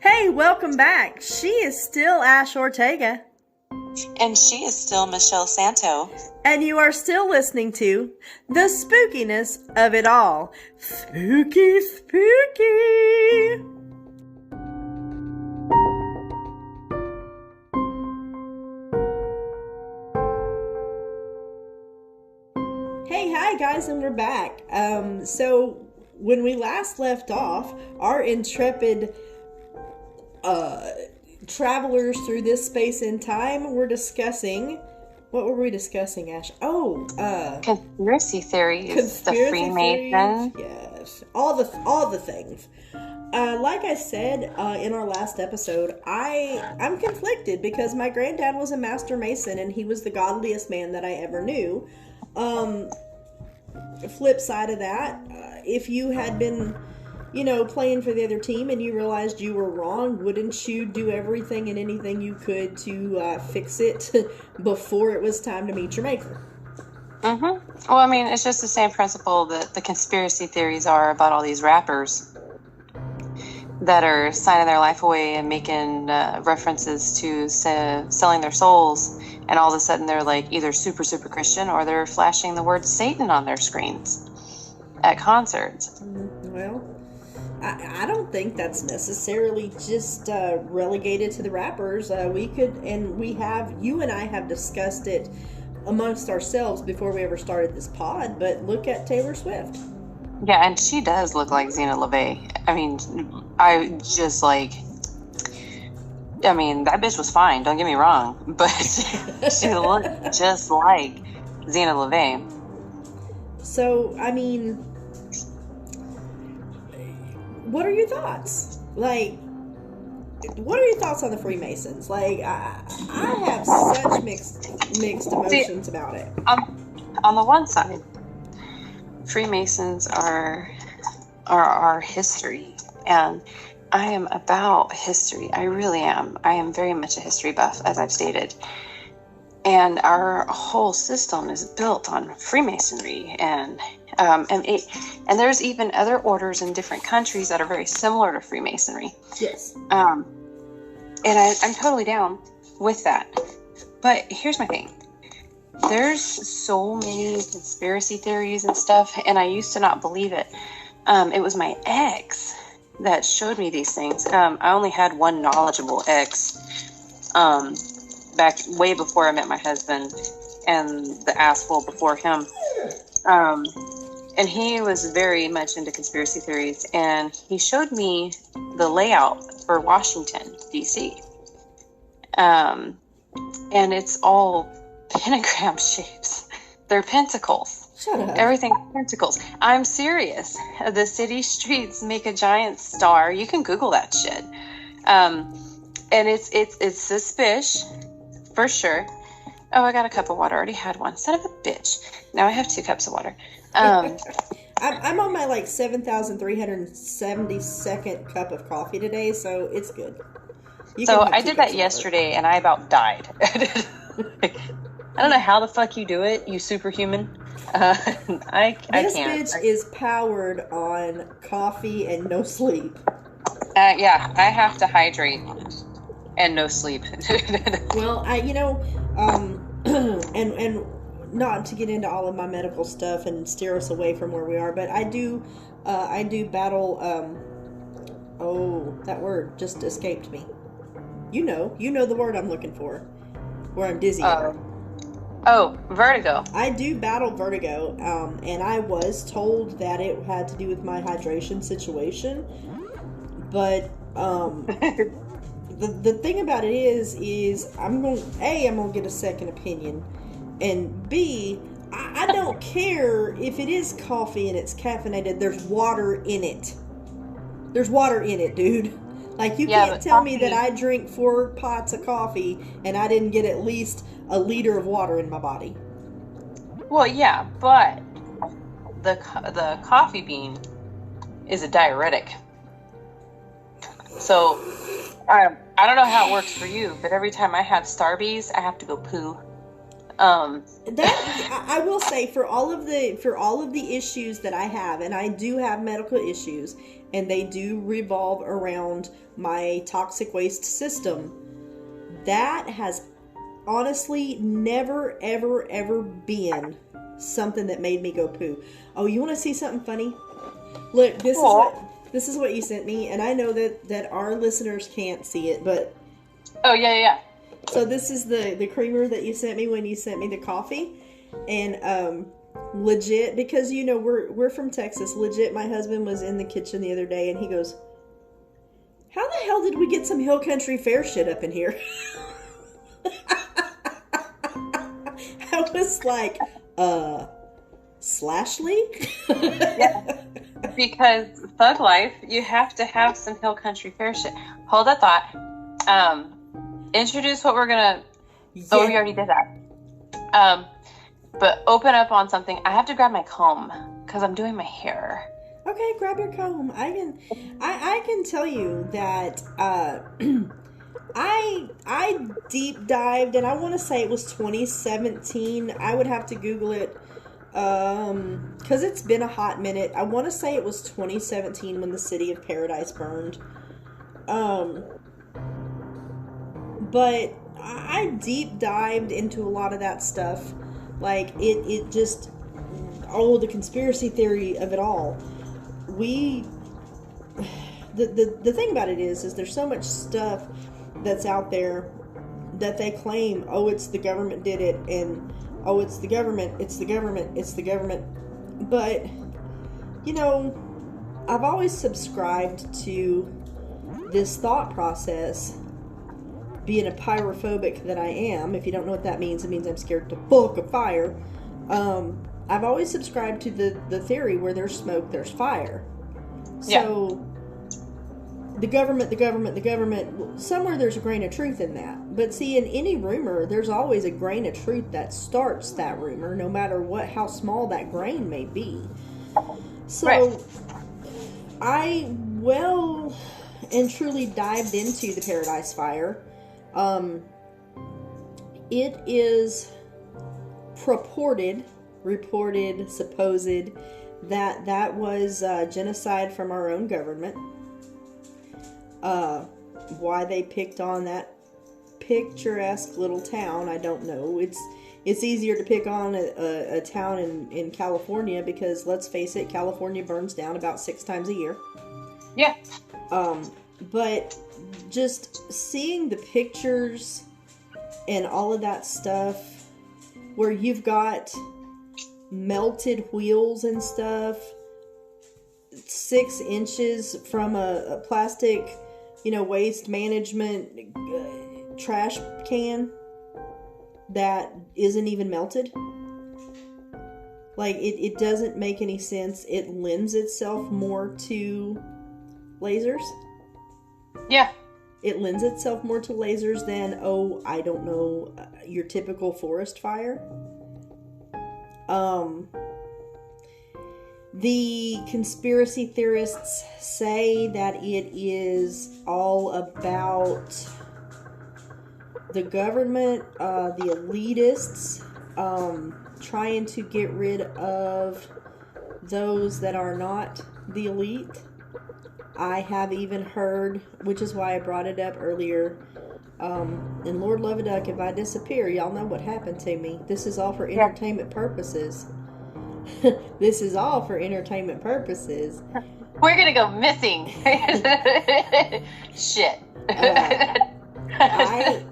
Hey, welcome back. She is still Ash Ortega. And she is still Michelle Santo. And you are still listening to The Spookiness of It All. Spooky, spooky. Hey, hi guys, and we're back. So when we last left off, our intrepid travelers through this space and time were discussing. What were we discussing, Ash? Conspiracy theories, the Freemasons. Yes, all the things. Like I said in our last episode, I'm conflicted because my granddad was a master mason and he was the godliest man that I ever knew. Flip side of that, if you had been, playing for the other team and you realized you were wrong, wouldn't you do everything and anything you could to fix it before it was time to meet your maker? Mm-hmm. Well, I mean, it's just the same principle that the conspiracy theories are about all these rappers that are signing their life away and making references to selling their souls, and all of a sudden they're like either super, super Christian or they're flashing the word Satan on their screens at concerts. Well, I don't think that's necessarily just relegated to the rappers. We could, and we have, you and I have discussed it amongst ourselves before we ever started this pod, but look at Taylor Swift. Yeah, and she does look like Zena LeVay. I mean, that bitch was fine, don't get me wrong, but she looked just like Zena LeVay. So, I mean, what are your thoughts? Like, what are your thoughts on the Freemasons? Like, I have such mixed emotions about it. On the one side, Freemasons are our history, and I am about history. I really am. I am very much a history buff, as I've stated. And our whole system is built on Freemasonry, and there's even other orders in different countries that are very similar to Freemasonry. Yes. And I'm totally down with that. But here's my thing. There's so many conspiracy theories and stuff, and I used to not believe it. It was my ex that showed me these things. I only had one knowledgeable ex back way before I met my husband, and the asshole before him. And he was very much into conspiracy theories, and he showed me the layout for Washington, D.C. And it's all pentagram shapes. They're pentacles. Shut up. Everything's pentacles. I'm serious. The city streets make a giant star. You can Google that shit. And it's suspicious, for sure. Oh, I got a cup of water. I already had one. Son of a bitch. Now I have 2 cups of water. I'm on my 7,372nd cup of coffee today, so it's good. I did that yesterday, and I about died. I don't know how the fuck you do it, you superhuman. I this can't. Bitch is powered on coffee and no sleep. Yeah, I have to hydrate and no sleep. Well, and not to get into all of my medical stuff and steer us away from where we are, but I do battle. That word just escaped me. You know the word I'm looking for, where I'm dizzy. Vertigo. I do battle vertigo, and I was told that it had to do with my hydration situation. But the thing about it is I'm gonna get a second opinion, and B, I don't care if it is coffee and it's caffeinated. There's water in it. There's water in it, dude. Like, you can't tell me that I drink 4 pots of coffee and I didn't get at least a liter of water in my body. Well, yeah, but the coffee bean is a diuretic. So, I don't know how it works for you, but every time I have Starbies, I have to go poo. That I will say, for all of the issues that I have, and I do have medical issues, and they do revolve around my toxic waste system, that has honestly never ever been something that made me go poo. Oh, you want to see something funny? Look, this is what you sent me, and I know that our listeners can't see it, but oh yeah. So this is the creamer that you sent me when you sent me the coffee, and legit, because you know we're from Texas. Legit, my husband was in the kitchen the other day, and he goes, "How the hell did we get some Hill Country Fair shit up in here?" I was like, slash leak? Yeah. Because thug life, you have to have some Hill Country Fair shit. Hold that thought. Introduce what we're gonna. Yeah. Oh, we already did that. But open up on something. I have to grab my comb because I'm doing my hair. Okay, grab your comb. I can tell you that I deep dived, and I want to say it was 2017. I would have to Google it because it's been a hot minute. I want to say it was 2017 when the city of Paradise burned. But I deep dived into a lot of that stuff. Like, it just, the conspiracy theory of it all. The thing about it is there's so much stuff that's out there that they claim, oh, it's the government did it, and oh, it's the government. But, you know, I've always subscribed to this thought process, being a pyrophobic that I am. If you don't know what that means, it means I'm scared to fuck of fire. I've always subscribed to the theory where there's smoke, there's fire. So, the government, somewhere there's a grain of truth in that. But see, in any rumor, there's always a grain of truth that starts that rumor, no matter how small that grain may be. So, I well and truly dived into the Paradise Fire. It is reported, supposed, that was genocide from our own government. Why they picked on that picturesque little town, I don't know. It's easier to pick on a town in California because, let's face it, California burns down about 6 times a year. Yeah. But just seeing the pictures and all of that stuff where you've got melted wheels and stuff 6 inches from a plastic, waste management trash can that isn't even melted. Like, it doesn't make any sense. It lends itself more to lasers. Yeah. It lends itself more to lasers than, I don't know, your typical forest fire. The conspiracy theorists say that it is all about the government, the elitists, trying to get rid of those that are not the elite. I have even heard, which is why I brought it up earlier, and Lord love a duck, if I disappear, y'all know what happened to me. This is all for entertainment purposes. This is all for entertainment purposes. We're gonna go missing. Shit. I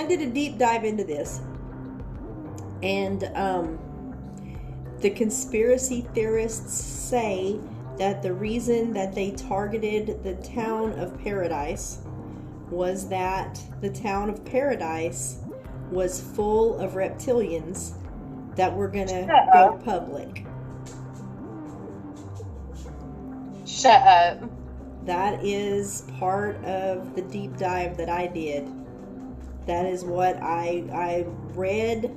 did a deep dive into this, and the conspiracy theorists say that the reason that they targeted the town of Paradise was that the town of Paradise was full of reptilians that were gonna go public. Shut up. That is part of the deep dive that I did. That is what I read.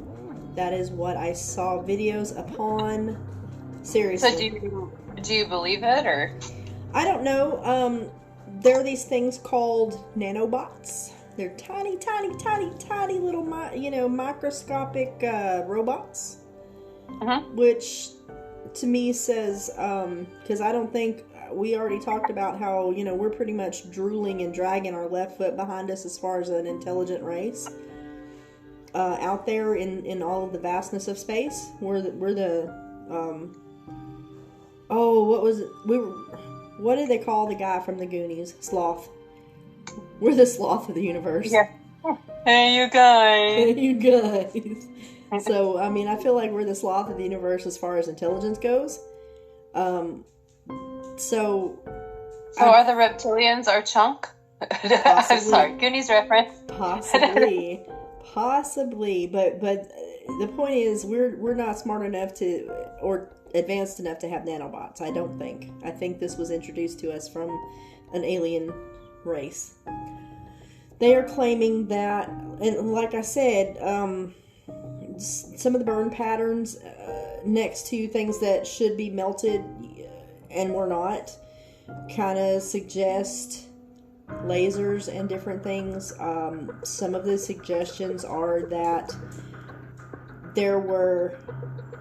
That is what I saw videos upon. Seriously. So do you believe it, or? I don't know. There are these things called nanobots They're tiny, tiny, tiny, tiny little, microscopic robots. Which, to me, says, because I don't think, we already talked about how, we're pretty much drooling and dragging our left foot behind us as far as an intelligent race. Out there in all of the vastness of space. We're the what was it? What did they call the guy from the Goonies? Sloth. We're the sloth of the universe. Yeah. Hey, you guys. Hey, you guys. So, I mean, I feel like we're the sloth of the universe as far as intelligence goes. So are the reptilians our chunk? I'm sorry, Goonies reference. Possibly. But the point is, we're not smart enough to, or advanced enough to have nanobots. I don't think. I think this was introduced to us from an alien race. They are claiming that, and like I said, some of the burn patterns next to things that should be melted and were not kind of suggest lasers and different things. Some of the suggestions are that there were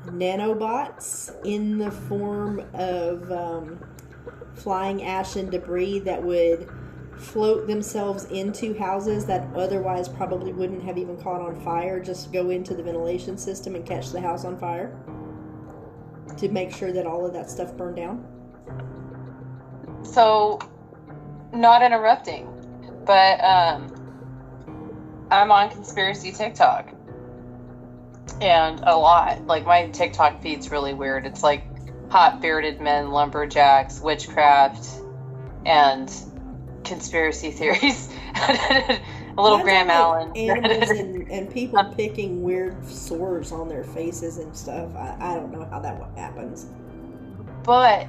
nanobots in the form of flying ash and debris that would float themselves into houses that otherwise probably wouldn't have even caught on fire, just go into the ventilation system and catch the house on fire to make sure that all of that stuff burned down. So, not interrupting, but I'm on conspiracy TikTok, and a lot. Like, my TikTok feed's really weird. It's like hot bearded men, lumberjacks, witchcraft, and conspiracy theories. A little Graham Allen. Animals and people picking weird sores on their faces and stuff. I don't know how that happens. But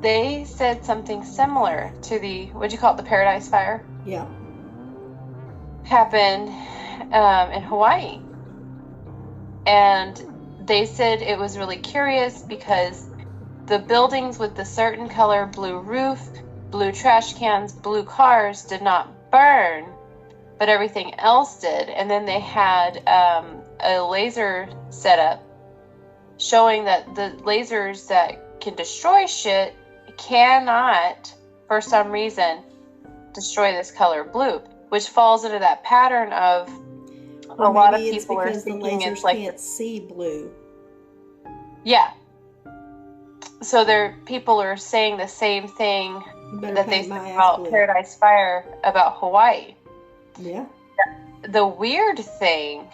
they said something similar to the, what'd you call it, the Paradise Fire? Yeah. Happened in Hawaii. And they said it was really curious because the buildings with the certain color blue roof, blue trash cans, blue cars did not burn, but everything else did. And then they had a laser setup showing that the lasers that can destroy shit cannot, for some reason, destroy this color blue, which falls into that pattern of a lot of people are thinking it's like can't see blue. Yeah. So people are saying the same thing that they said about Paradise Fire about Hawaii. Yeah. The weird thing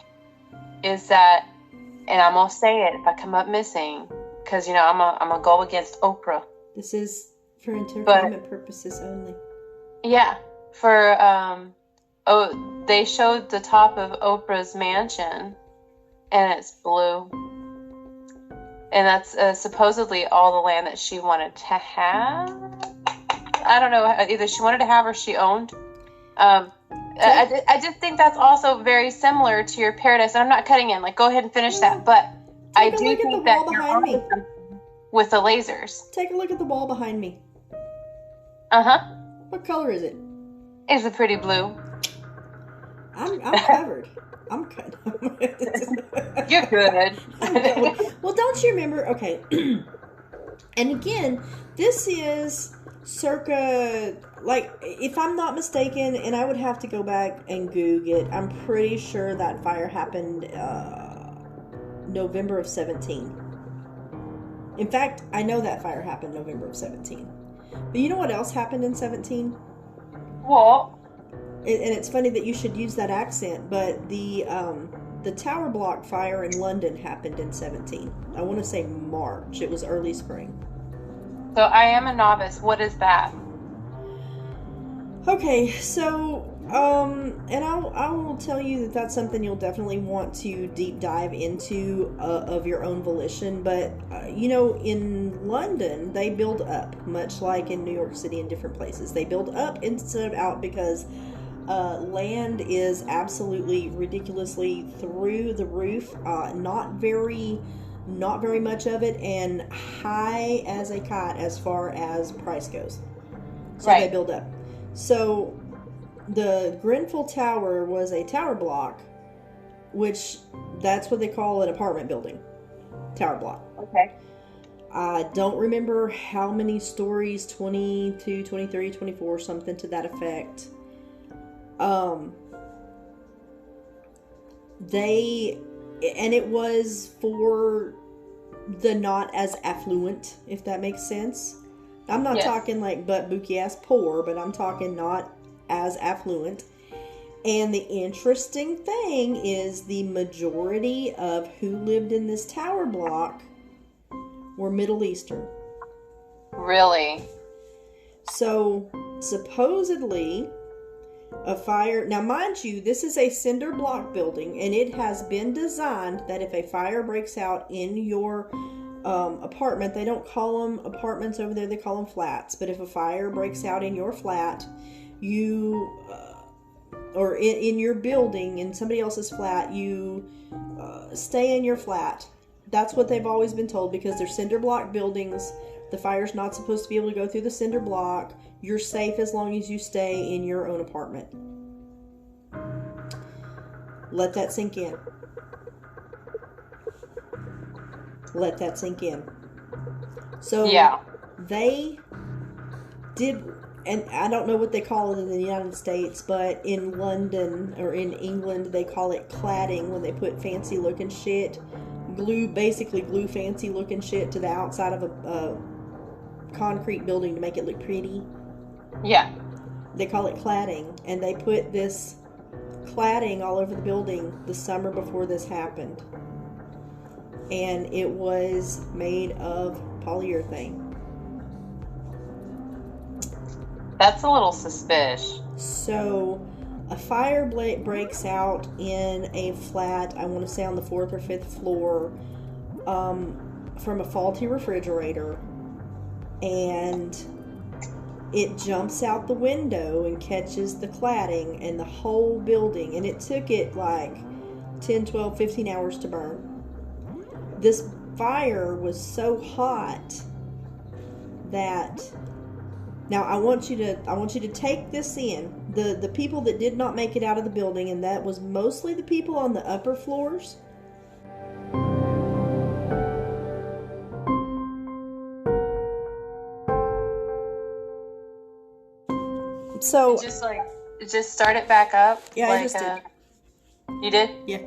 is that, and I'm gonna say it if I come up missing, because I'm gonna go against Oprah. This is for entertainment purposes only. Yeah, they showed the top of Oprah's mansion, and it's blue. And that's supposedly all the land that she wanted to have. I don't know, either she wanted to have or she owned. I just think that's also very similar to your Paradise. And I'm not cutting in. Like, go ahead and finish that. But I do think that you're on something with the lasers. Take a look at the wall behind me. Uh-huh. What color is it? It's a pretty blue. I'm covered. I'm cut. You're good. Well, don't you remember? Okay. And again, this is circa, like, if I'm not mistaken, and I would have to go back and Google it, I'm pretty sure that fire happened November of 17. In fact, I know that fire happened November of 17. But you know what else happened in 17? What? And it's funny that you should use that accent, but the Tower Block fire in London happened in 17. I want to say March. It was early spring. So I am a novice. What is that? Okay, so and I will tell you that that's something you'll definitely want to deep dive into of your own volition. But in London they build up, much like in New York City and different places. They build up instead of out because land is absolutely ridiculously through the roof. Not very much of it, and high as a kite as far as price goes. So right. They build up. So the Grenfell Tower was a tower block, which that's what they call an apartment building. Tower block. Okay. I don't remember how many stories, 22, 23, 24, something to that effect. And it was for the not as affluent, if that makes sense. I'm not talking like butt bookie ass poor, but I'm talking not as affluent. And the interesting thing is the majority of who lived in this tower block were Middle Eastern. Really? So, supposedly, a fire... Now, mind you, this is a cinder block building, and it has been designed that if a fire breaks out in your apartment, they don't call them apartments over there, they call them flats. But if a fire breaks out in your flat, you... or in your building, in somebody else's flat, you stay in your flat. That's what they've always been told, because they're cinder block buildings. The fire's not supposed to be able to go through the cinder block. You're safe as long as you stay in your own apartment. Let that sink in. Let that sink in. So they did, and I don't know what they call it in the United States, but in London or in England, they call it cladding when they put fancy looking shit. Basically glue fancy looking shit to the outside of a concrete building to make it look pretty. Yeah. They call it cladding, and they put this cladding all over the building the summer before this happened. And it was made of polyurethane. That's a little suspicious. So, a fire breaks out in a flat, I want to say on the 4th or 5th floor, from a faulty refrigerator, and it jumps out the window and catches the cladding and the whole building, and it took it like 10, 12, 15 hours to burn. This fire was so hot that... Now, I want you to take this in. The people that did not make it out of the building, and that was mostly the people on the upper floors. So just start it back up. Yeah, I just did. You did? Yeah.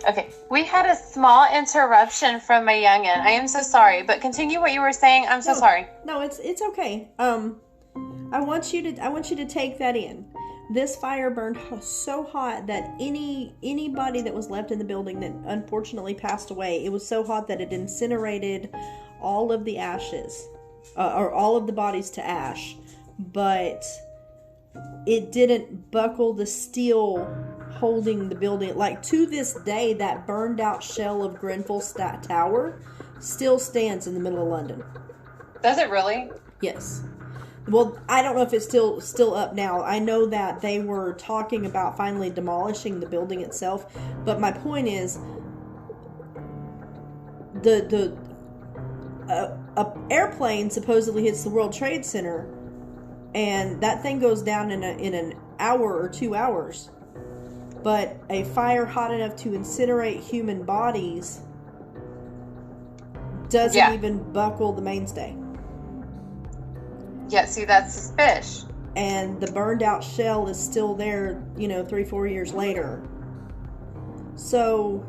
Okay. We had a small interruption from my youngin. I am so sorry, but continue what you were saying. I'm so sorry. No, it's okay. I want you to take that in. This fire burned so hot that anybody that was left in the building that unfortunately passed away, it was so hot that it incinerated all of the ashes, or all of the bodies to ash, but it didn't buckle the steel holding the building. Like, to this day, that burned out shell of Grenfell Tower still stands in the middle of London. Does it really? Yes. Well, I don't know if it's still up now. I know that they were talking about finally demolishing the building itself, but my point is, a airplane supposedly hits the World Trade Center, and that thing goes down in an hour or 2 hours. But a fire hot enough to incinerate human bodies doesn't even buckle the mainstay. Yeah, see, that's suspicious. And the burned out shell is still there, 3-4 years later. So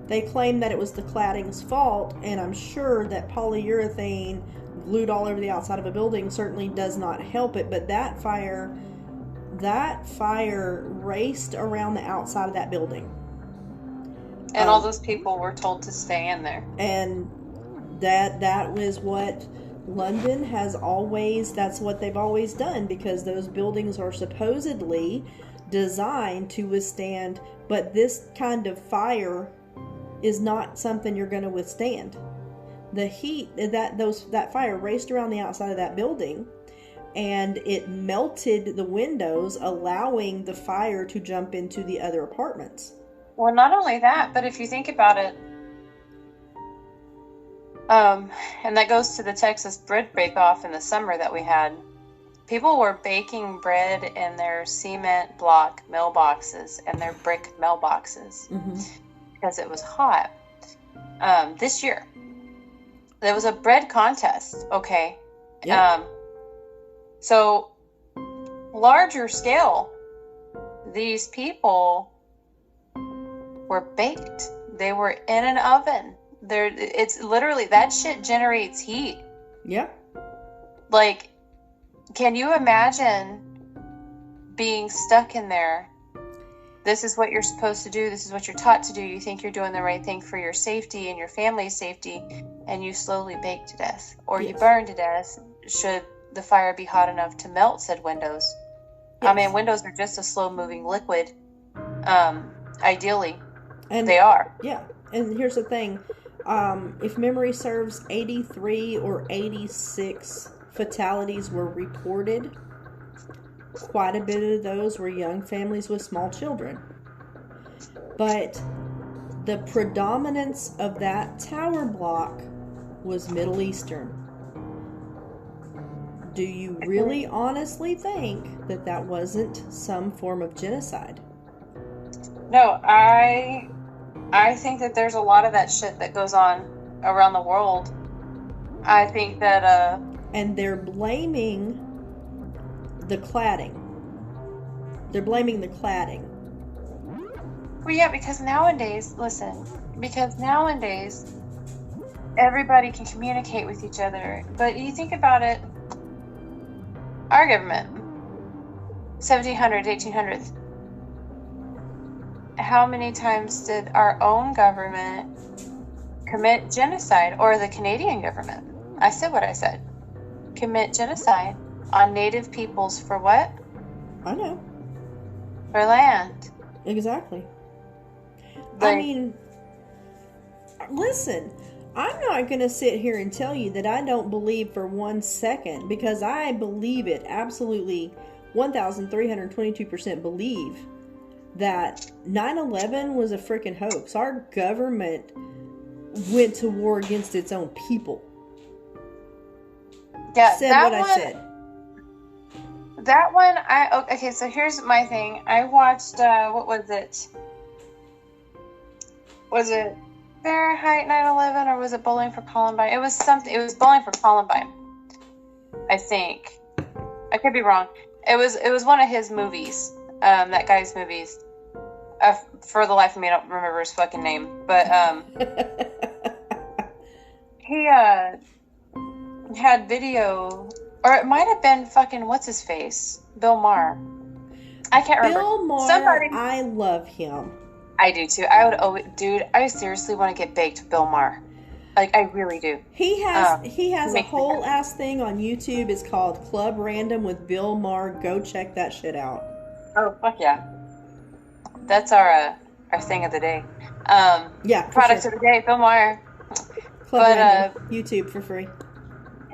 they claim that it was the cladding's fault, and I'm sure that polyurethane glued all over the outside of a building certainly does not help it, but that fire raced around the outside of that building. And all those people were told to stay in there. And that was what London has always, that's what they've always done, because those buildings are supposedly designed to withstand, but this kind of fire is not something you're going to withstand. The heat, that fire raced around the outside of that building, and it melted the windows, allowing the fire to jump into the other apartments. Well, not only that, but if you think about it, and that goes to the Texas bread bake-off in the summer that we had. people were baking bread in their cement block mailboxes and their brick mailboxes because it was hot. This year, there was a bread contest. Okay. Yeah. So larger scale, these people were baked. They were in an oven. It's literally, that shit generates heat. Yeah. Like, can you imagine being stuck in there? This is what you're supposed to do. This is what you're taught to do. You think you're doing the right thing for your safety and your family's safety, and you slowly bake to death, or you burn to death should the fire be hot enough to melt said windows. Yes. I mean, windows are just a slow-moving liquid, ideally. And they are. Yeah, and here's the thing. If memory serves, 83 or 86 fatalities were reported. Quite a bit of those were young families with small children. But the predominance of that tower block was Middle Eastern. Do you really honestly think that that wasn't some form of genocide? No, I think that there's a lot of that shit that goes on around the world. I think that and they're blaming the cladding. They're blaming the cladding. Well, yeah, because nowadays, everybody can communicate with each other. But you think about it, our government, 1700s, 1800s, how many times did our own government commit genocide, or the Canadian government? I said what I said. Commit genocide on Native peoples for what? I know. For land. Exactly. I mean, listen, I'm not going to sit here and tell you that I don't believe for 1 second, because I believe it absolutely 1,322% believe that 9/11 was a freaking hoax. Our government went to war against its own people. Yeah, said what I said. That one, okay, so here's my thing. I watched, what was it? Was it Fahrenheit 9/11 or was it Bowling for Columbine? It was something, it was Bowling for Columbine, I think. I could be wrong. It was one of his movies, that guy's movies. For the life of me, I don't remember his fucking name, but he had video, or it might have been fucking what's his face, Bill Maher. I can't remember. Bill Maher, I love him. I do too. I seriously want to get baked with Bill Maher. Like, I really do. He has a whole ass thing on YouTube. It's called Club Random with Bill Maher. Go check that shit out. Oh, fuck yeah. That's our thing of the day. Yeah. Products of the day, Bill Maher. Club Random, YouTube for free.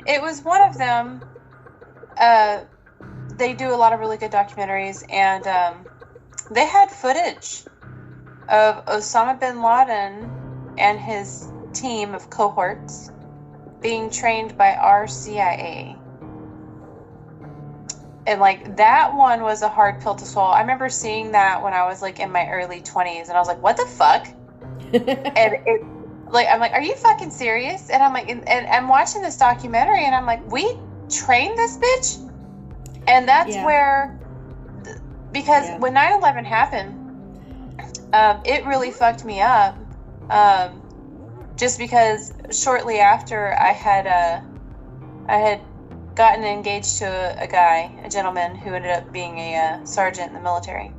It was one of them. They do a lot of really good documentaries, and they had footage of Osama bin Laden and his team of cohorts being trained by our CIA. And like, that one was a hard pill to swallow. I remember seeing that when I was like in my early 20s, and I was like, what the fuck? And it, like, I'm like, are you fucking serious? And I'm like, and I'm watching this documentary, and I'm like, we trained this bitch? And that's where, because when 9/11 happened, it really fucked me up. Just because shortly after I had gotten engaged to a gentleman who ended up being a sergeant in the military.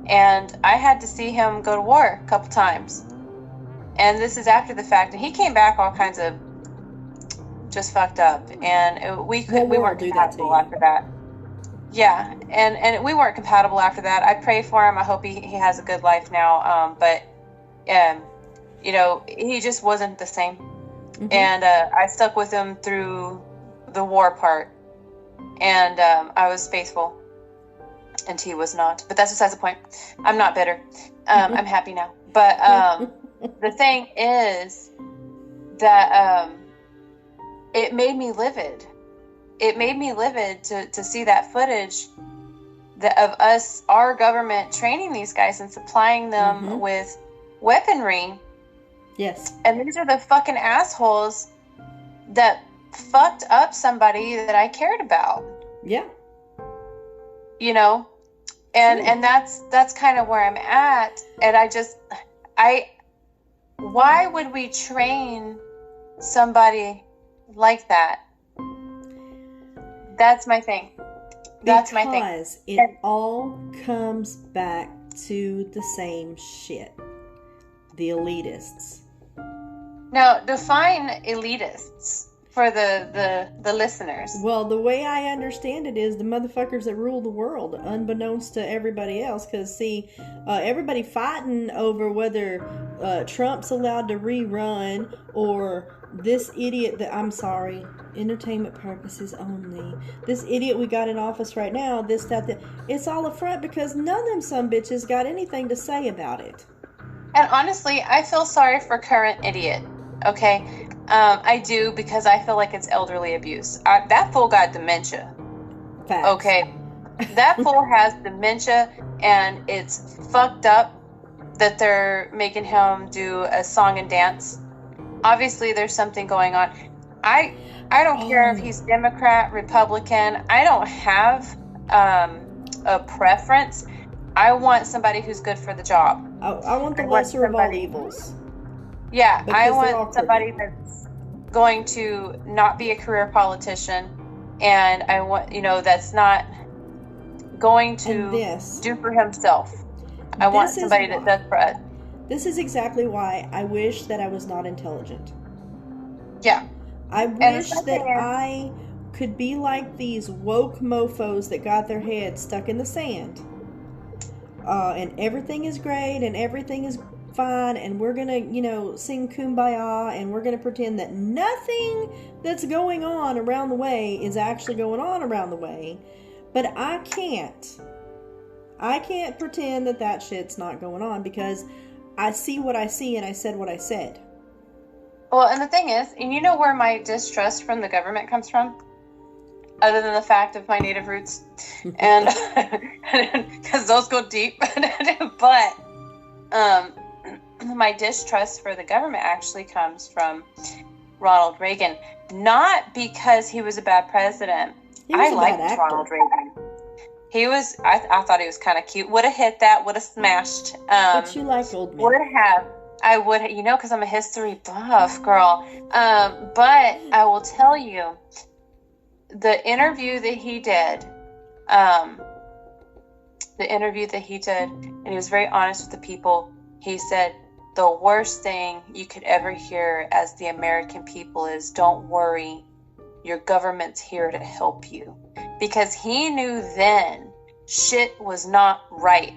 And I had to see him go to war a couple times. And this is after the fact. And he came back all kinds of just fucked up. And we weren't compatible after that. Yeah, and we weren't compatible after that. I pray for him. I hope he has a good life now. But you know, he just wasn't the same. Mm-hmm. And I stuck with him through the war part, and I was faithful, and he was not. But that's besides the point. I'm not bitter. I'm happy now. But the thing is that it made me livid, it made me livid to see that footage of our government training these guys and supplying them with weaponry. Yes. And these are the fucking assholes that fucked up somebody that I cared about. Yeah. You know? And that's kind of where I'm at. And why would we train somebody like that? That's my thing. That's my thing. Because it all comes back to the same shit. The elitists. Now, define elitists for the listeners. Well, the way I understand it is the motherfuckers that rule the world, unbeknownst to everybody else. Because, see, everybody fighting over whether Trump's allowed to rerun or this idiot that, I'm sorry, entertainment purposes only. This idiot we got in office right now, this, that. It's all a front because none of them some bitches got anything to say about it. And honestly, I feel sorry for current idiot. Okay? I do, because I feel like it's elderly abuse. That fool got dementia. Facts. Okay? That fool has dementia, and it's fucked up that they're making him do a song and dance. Obviously, there's something going on. I don't care if he's Democrat, Republican. I don't have a preference. I want somebody who's good for the job. I want the lesser of all evils. Yeah, Because I want somebody that's going to not be a career politician, and I want, that's not going to do for himself. I want somebody that does for us. This is exactly why I wish that I was not intelligent. Yeah. I wish that I could be like these woke mofos that got their heads stuck in the sand. And everything is great and everything is fine and we're gonna, sing Kumbaya and we're gonna pretend that nothing that's going on around the way is actually going on around the way. But I can't pretend that shit's not going on because I see what I see and I said what I said. Well, and the thing is, and you know where my distrust from the government comes from? Other than the fact of my native roots. And because those go deep. But my distrust for the government actually comes from Ronald Reagan. Not because he was a bad president. I liked Ronald Reagan. He was, I thought he was kind of cute. Would have hit that, would have smashed. But you like old men. Would have. I would, because I'm a history buff, girl. But I will tell you, the interview that he did, and he was very honest with the people. He said, the worst thing you could ever hear as the American people is, don't worry, your government's here to help you. Because he knew then shit was not right.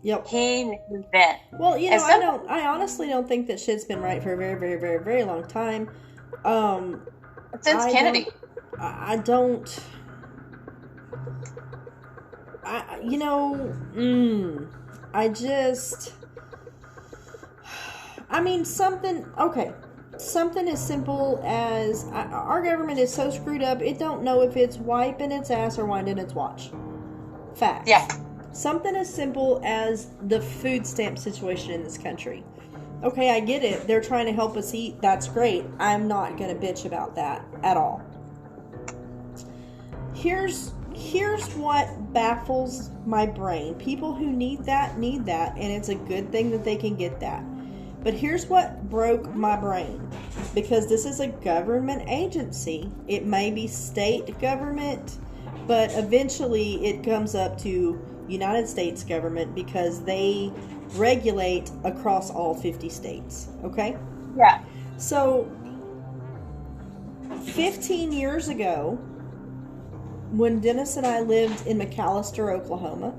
Yep. He knew then. Well, I honestly don't think that shit's been right for a very, very, very, very long time. Since Kennedy. Something as simple as our government is so screwed up, it don't know if it's wiping its ass or winding its watch. Facts. Yeah. Something as simple as the food stamp situation in this country. Okay, I get it. They're trying to help us eat. That's great. I'm not going to bitch about that at all. Here's what baffles my brain. People who need that, and it's a good thing that they can get that. But here's what broke my brain. Because this is a government agency. It may be state government, but eventually it comes up to United States government because they regulate across all 50 states. Okay? Yeah. So, 15 years ago, when Dennis and I lived in McAlester, Oklahoma,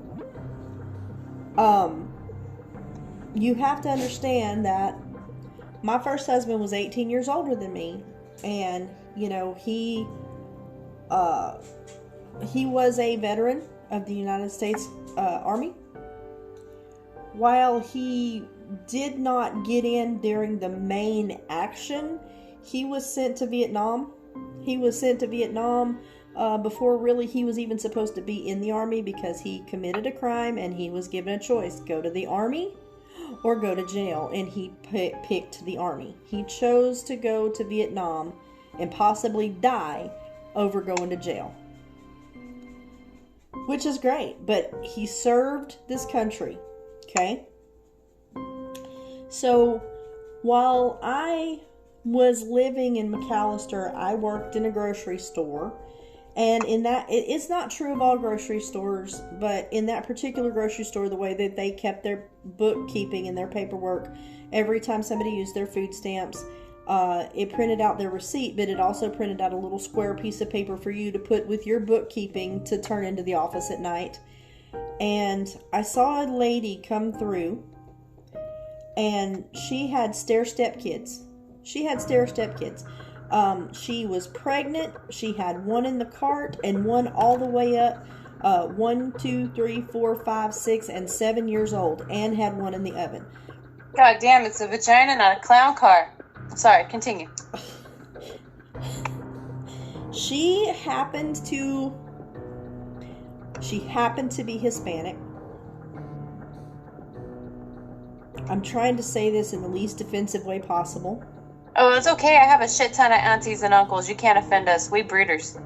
you have to understand that my first husband was 18 years older than me, and he was a veteran of the United States Army. While he did not get in during the main action, he was sent to Vietnam. He was sent to Vietnam before really he was even supposed to be in the Army, because he committed a crime and he was given a choice: go to the Army or go to jail. And he picked the Army. He chose to go to Vietnam and possibly die over going to jail, which is great. But he served this country. Okay? So while I was living in McAllister, I worked in a grocery store. And in that, it's not true of all grocery stores, but in that particular grocery store, the way that they kept their bookkeeping and their paperwork, every time somebody used their food stamps, it printed out their receipt, but it also printed out a little square piece of paper for you to put with your bookkeeping to turn into the office at night. And I saw a lady come through, and she had stair-step kids. She was pregnant. She had one in the cart and one all the way up, 1, 2, 3, 4, 5, 6, and 7 years old, and had one in the oven. God damn, it's a vagina, not a clown car. Sorry, continue. She happened to be Hispanic. I'm trying to say this in the least offensive way possible. Oh, it's okay. I have a shit ton of aunties and uncles. You can't offend us. We breeders.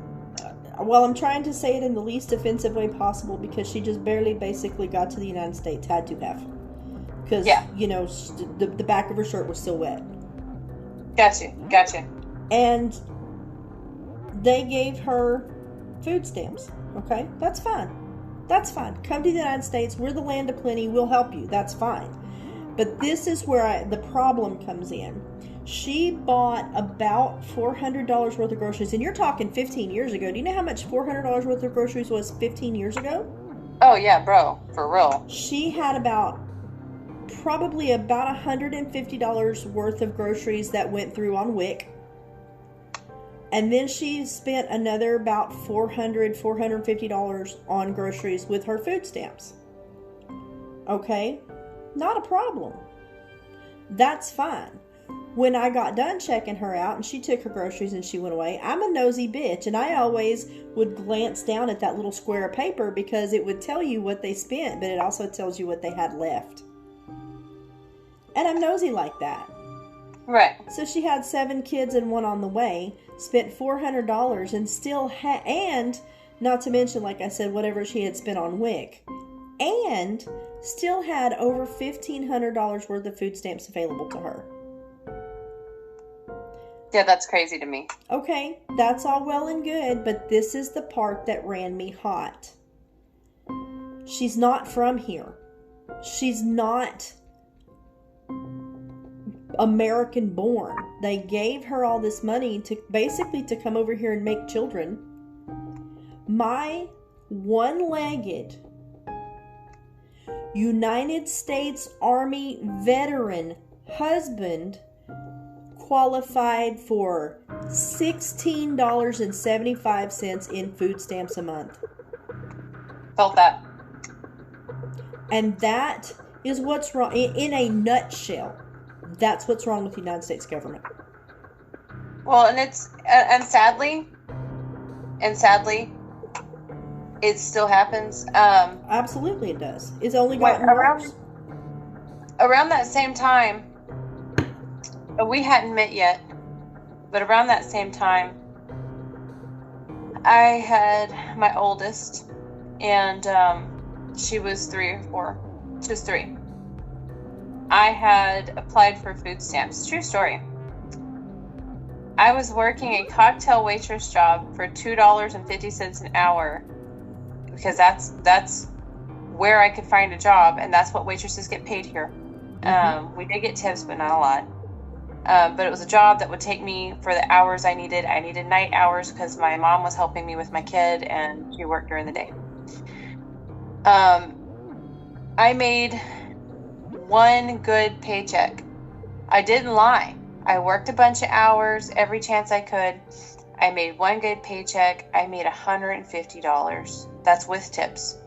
Well, I'm trying to say it in the least offensive way possible, because she just barely basically got to the United States. Had to have. Because, the back of her shirt was still wet. Gotcha. And they gave her food stamps. Okay? That's fine. Come to the United States. We're the land of plenty. We'll help you. That's fine. But this is where the problem comes in. She bought about $400 worth of groceries, and you're talking 15 years ago. Do you know how much $400 worth of groceries was 15 years ago? Oh, yeah, bro. For real. She had probably about $150 worth of groceries that went through on WIC. And then she spent another about $450 on groceries with her food stamps. Okay? Not a problem. That's fine. When I got done checking her out and she took her groceries and she went away, I'm a nosy bitch, and I always would glance down at that little square of paper, because it would tell you what they spent, but it also tells you what they had left. And I'm nosy like that. Right. So she had 7 kids and one on the way, spent $400, and still and not to mention, like I said, whatever she had spent on WIC, and still had over $1,500 worth of food stamps available to her. Yeah, that's crazy to me. Okay, that's all well and good, but this is the part that ran me hot. She's not from here. She's not American born. They gave her all this money to come over here and make children. My one-legged United States Army veteran husband qualified for $16.75 in food stamps a month. Felt that. And that is what's wrong. In a nutshell, that's what's wrong with the United States government. Well, and sadly, it still happens. Absolutely, it does. It's only gotten worse. Around that same time, we hadn't met yet, but around that same time, I had my oldest, and she was 3 or 4. She was 3. I had applied for food stamps. True story. I was working a cocktail waitress job for $2.50 an hour, because that's where I could find a job, and that's what waitresses get paid here. Mm-hmm. We did get tips, but not a lot. But it was a job that would take me for the hours I needed. I needed night hours because my mom was helping me with my kid, and she worked during the day. I made one good paycheck. I didn't lie. I worked a bunch of hours every chance I could. I made one good paycheck. I made $150. That's with tips.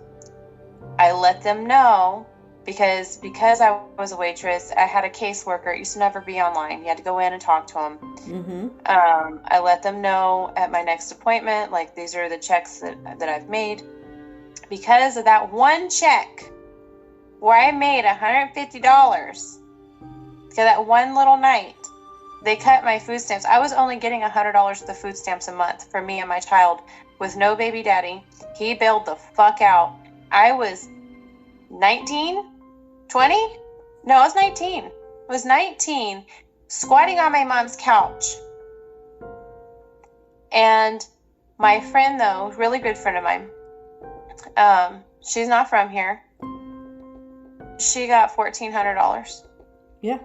I let them know because I was a waitress, I had a caseworker. It used to never be online. You had to go in and talk to them. Mm-hmm. I let them know at my next appointment, like, these are the checks that I've made. Because of that one check where I made $150, because that one little night, they cut my food stamps. I was only getting $100 of the food stamps a month for me and my child with no baby daddy. He bailed the fuck out. I was 19, 20? No, I was 19. I was 19, squatting on my mom's couch. And my friend, though, really good friend of mine, she's not from here. She got $1,400. Yeah.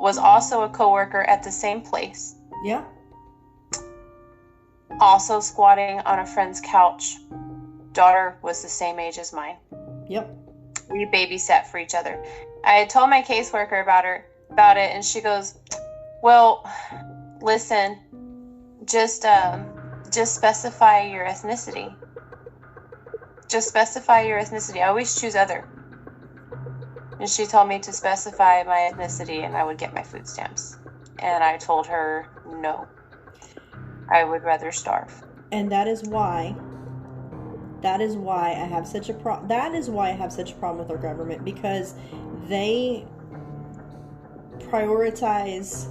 Was also a coworker at the same place. Yeah. Also squatting on a friend's couch. Daughter was the same age as mine. Yep. We babysat for each other. I had told my caseworker about it, and she goes, well, listen, just specify your ethnicity. Just specify your ethnicity. I always choose other. And she told me to specify my ethnicity and I would get my food stamps. And I told her, no, I would rather starve. And that is why I have such a problem with our government, because they prioritize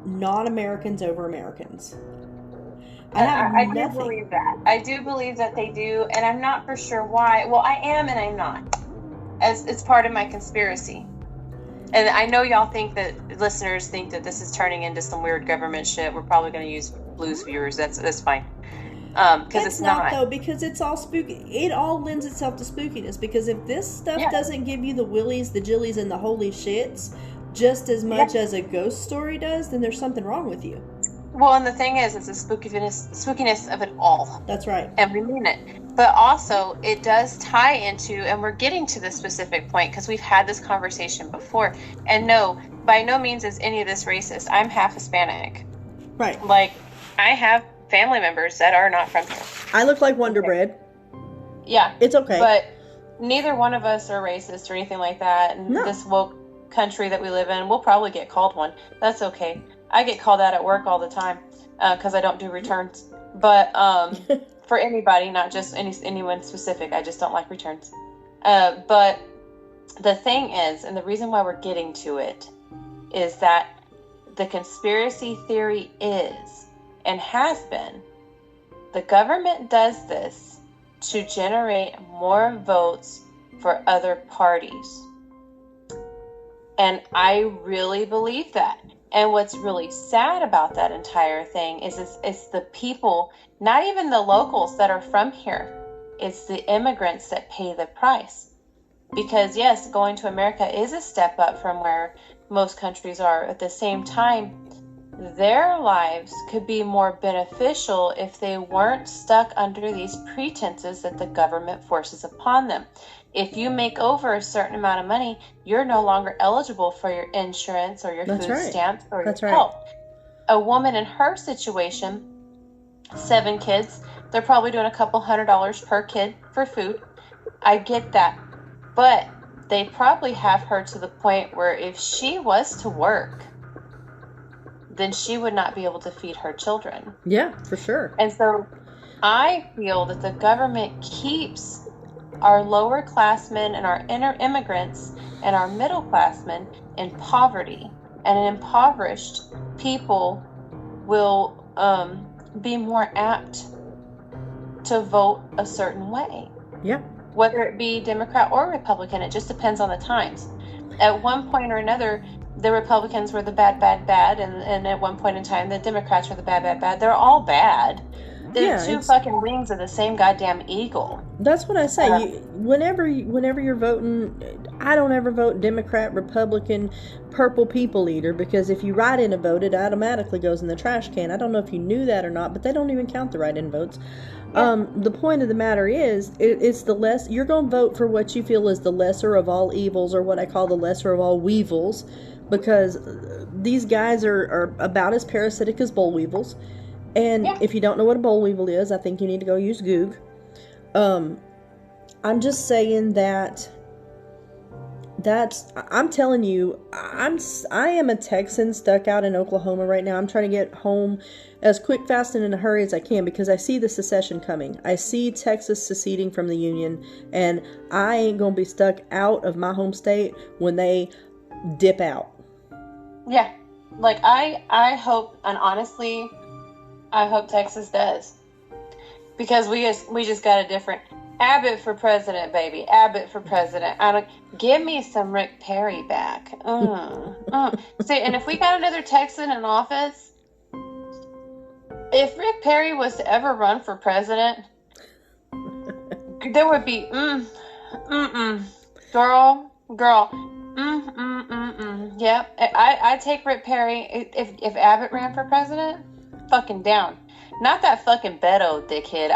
non-Americans over Americans. I do believe that. I do believe that they do, and I'm not for sure why. Well, I am and I'm not. As it's part of my conspiracy. And I know y'all think that, listeners think that this is turning into some weird government shit. We're probably going to use blues viewers. That's fine. Because it's not, though, because it's all spooky. It all lends itself to spookiness, because if this stuff doesn't give you the willies, the jillies, and the holy shits just as much as a ghost story does, then there's something wrong with you. Well, and the thing is, it's the spookiness of it all. That's right. And we mean it. But also, it does tie into, and we're getting to this specific point because we've had this conversation before. And no, by no means is any of this racist. I'm half Hispanic. Right. Like, I have family members that are not from here. I look like Wonder Bread. Yeah. It's okay. But neither one of us are racist or anything like that. And this woke country that we live in, we'll probably get called one. That's okay. I get called out at work all the time because I don't do returns. But for anybody, not just anyone specific, I just don't like returns. But the thing is, and the reason why we're getting to it, is that the conspiracy theory is, and has been, the government does this to generate more votes for other parties. And I really believe that. And what's really sad about that entire thing is it's the people, not even the locals that are from here. It's the immigrants that pay the price. Because yes, going to America is a step up from where most countries are. At the same time, their lives could be more beneficial if they weren't stuck under these pretenses that the government forces upon them. If you make over a certain amount of money, you're no longer eligible for your insurance or your food stamps or your help. A woman in her situation, 7 kids, they're probably doing a couple $100 per kid for food. I get that. But they probably have her to the point where if she was to work, then she would not be able to feed her children. Yeah, for sure. And so I feel that the government keeps our lower classmen and our immigrants and our middle classmen in poverty. And impoverished people will be more apt to vote a certain way. Yeah. Whether it be Democrat or Republican, it just depends on the times. At one point or another, the Republicans were the bad, and at one point in time, the Democrats were the bad. They're all bad. They're two fucking wings of the same goddamn eagle. That's what I say. Whenever you're voting, I don't ever vote Democrat, Republican, purple people eater, because if you write in a vote, it automatically goes in the trash can. I don't know if you knew that or not, but they don't even count the write-in votes. Yeah. The point of the matter is, it's the less, you're going to vote for what you feel is the lesser of all evils, or what I call the lesser of all weevils, because these guys are about as parasitic as boll weevils. And if you don't know what a boll weevil is, I think you need to go use Goog. I'm just saying that I'm telling you, I am a Texan stuck out in Oklahoma right now. I'm trying to get home as quick, fast, and in a hurry as I can because I see the secession coming. I see Texas seceding from the Union, and I ain't gonna be stuck out of my home state when they dip out. Yeah, like I hope, and honestly, I hope Texas does, because we just got a different Abbott for president, baby. Abbott for president. Give me some Rick Perry back. See, and if we got another Texan in office, if Rick Perry was to ever run for president, there would be girl. Yep. I take Rick Perry. If Abbott ran for president, fucking down. Not that fucking Beto dickhead.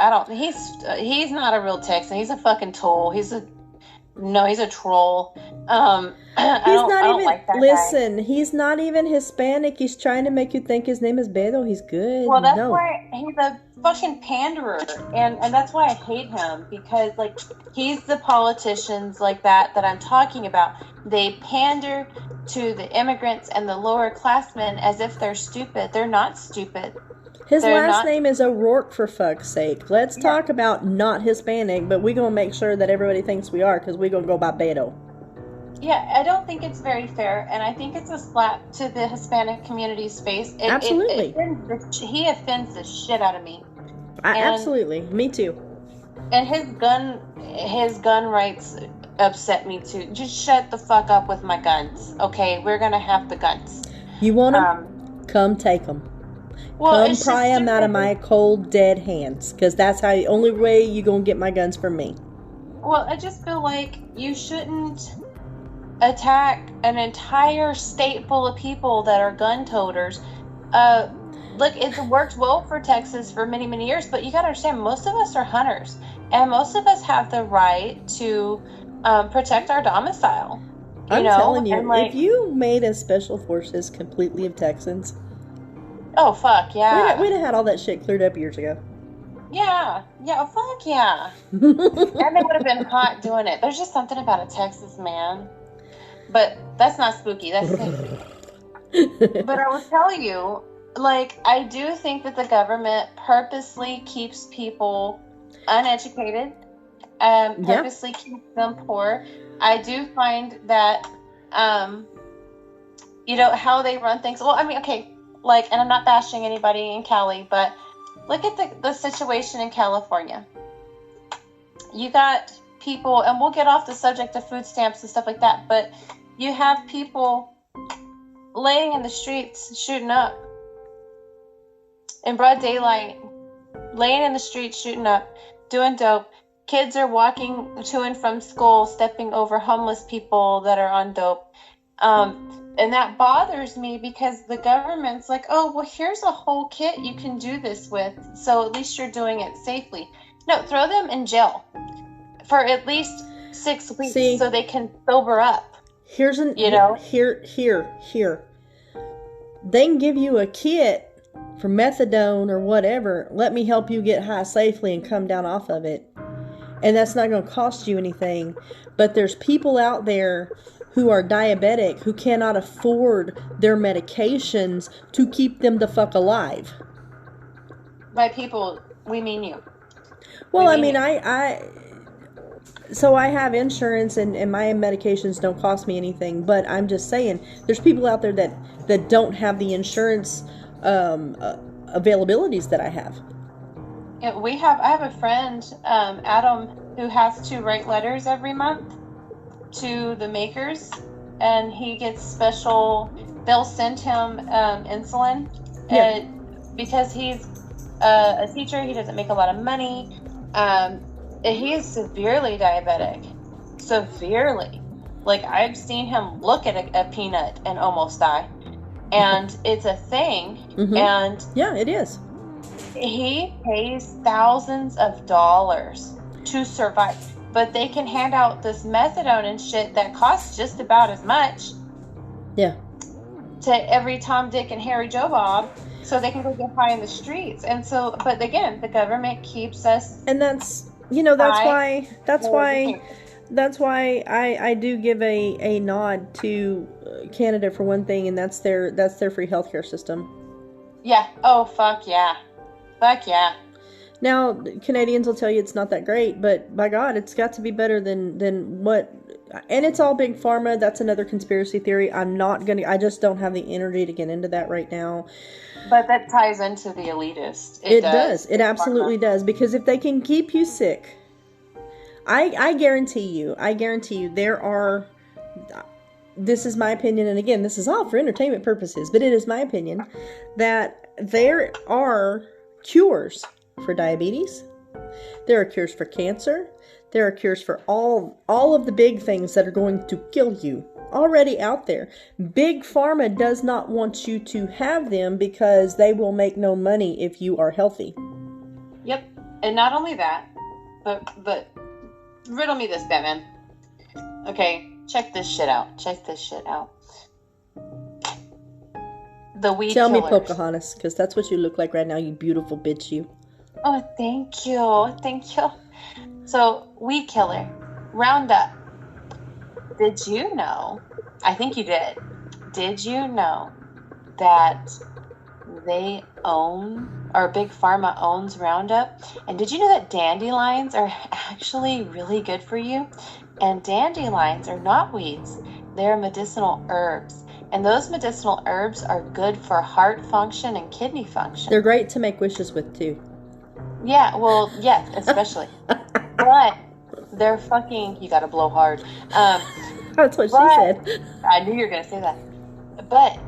He's not a real Texan. He's a fucking tool. He's a troll. I don't like that listen, guy. He's not even Hispanic. He's trying to make you think his name is Beto. He's good. Well, that's why he's a fucking panderer, and that's why I hate him, because like he's the politicians like that I'm talking about. They pander to the immigrants and the lower classmen as if they're stupid. They're not stupid. His last name is O'Rourke, for fuck's sake. Let's talk about not Hispanic, but we're going to make sure that everybody thinks we are, because we're going to go by Beto. Yeah, I don't think it's very fair, and I think it's a slap to the Hispanic community's face. Absolutely. He offends the shit out of me. Absolutely. Me too. And his gun rights upset me too. Just shut the fuck up with my guns. Okay, we're going to have the guns. You want them? Come take them. Well, come pry them out of my cold, dead hands, because that's the only way you're going to get my guns from me. Well, I just feel like you shouldn't attack an entire state full of people that are gun toters. Look, it's worked well for Texas for many, many years, but you got to understand, most of us are hunters, and most of us have the right to protect our domicile. I'm telling you, if you made a special forces completely of Texans... Oh, fuck, yeah. We'd have had all that shit cleared up years ago. Yeah, fuck yeah. And they would have been hot doing it. There's just something about a Texas man. But that's not spooky. That's But I will tell you, like, I do think that the government purposely keeps people uneducated, purposely keeps them poor. I do find that, how they run things. Well, I mean, okay. Like, and I'm not bashing anybody in Cali, but look at the situation in California. You got people, and we'll get off the subject of food stamps and stuff like that, but you have people laying in the streets shooting up in broad daylight, laying in the streets shooting up, doing dope. Kids are walking to and from school, stepping over homeless people that are on dope. And that bothers me because the government's like, oh, well, here's a whole kit you can do this with, so at least you're doing it safely. No, throw them in jail for at least 6 weeks so they can sober up. Here. They can give you a kit for methadone or whatever. Let me help you get high safely and come down off of it. And that's not going to cost you anything. But there's people out there who are diabetic, who cannot afford their medications to keep them the fuck alive. By people, we mean you. Well, so I have insurance and my medications don't cost me anything, but I'm just saying, there's people out there that don't have the insurance availabilities that I have. Yeah, I have a friend, Adam, who has to write letters every month to the makers, and he gets they'll send him insulin, because he's a teacher. He doesn't make a lot of money. He is severely diabetic, like I've seen him look at a peanut and almost die, and it's a thing. And it is. He pays thousands of dollars to survive. But they can hand out this methadone and shit that costs just about as much. Yeah. To every Tom, Dick, and Harry Joe Bob, so they can go get high in the streets. And so, but again, the government keeps us. And that's why That's why I do give a nod to Canada for one thing, and that's their free healthcare system. Yeah. Oh, fuck yeah. Fuck yeah. Now, Canadians will tell you it's not that great, but by God, it's got to be better than what. And it's all big pharma. That's another conspiracy theory. I just don't have the energy to get into that right now. But that ties into the elitist. It does. It absolutely does. Because if they can keep you sick, I guarantee you, there are. This is my opinion, and again, this is all for entertainment purposes, but it is my opinion that there are cures for diabetes. There are cures for cancer. There are cures for all of the big things that are going to kill you already out there. Big pharma does not want you to have them because they will make no money if you are healthy. Yep. And not only that, but riddle me this, Batman. Okay, check this shit out. The weed Tell killers. me Pocahontas, because that's what you look like right now, you beautiful bitch, you. Oh, thank you. So, weed killer, Roundup. Did you know, I think you did you know that they own, or Big Pharma owns Roundup? And did you know that dandelions are actually really good for you? And dandelions are not weeds, they're medicinal herbs. And those medicinal herbs are good for heart function and kidney function. They're great to make wishes with, too. Yeah, well, yes, especially. But they're fucking, you gotta blow hard. That's what she said. I knew you were gonna say that. But,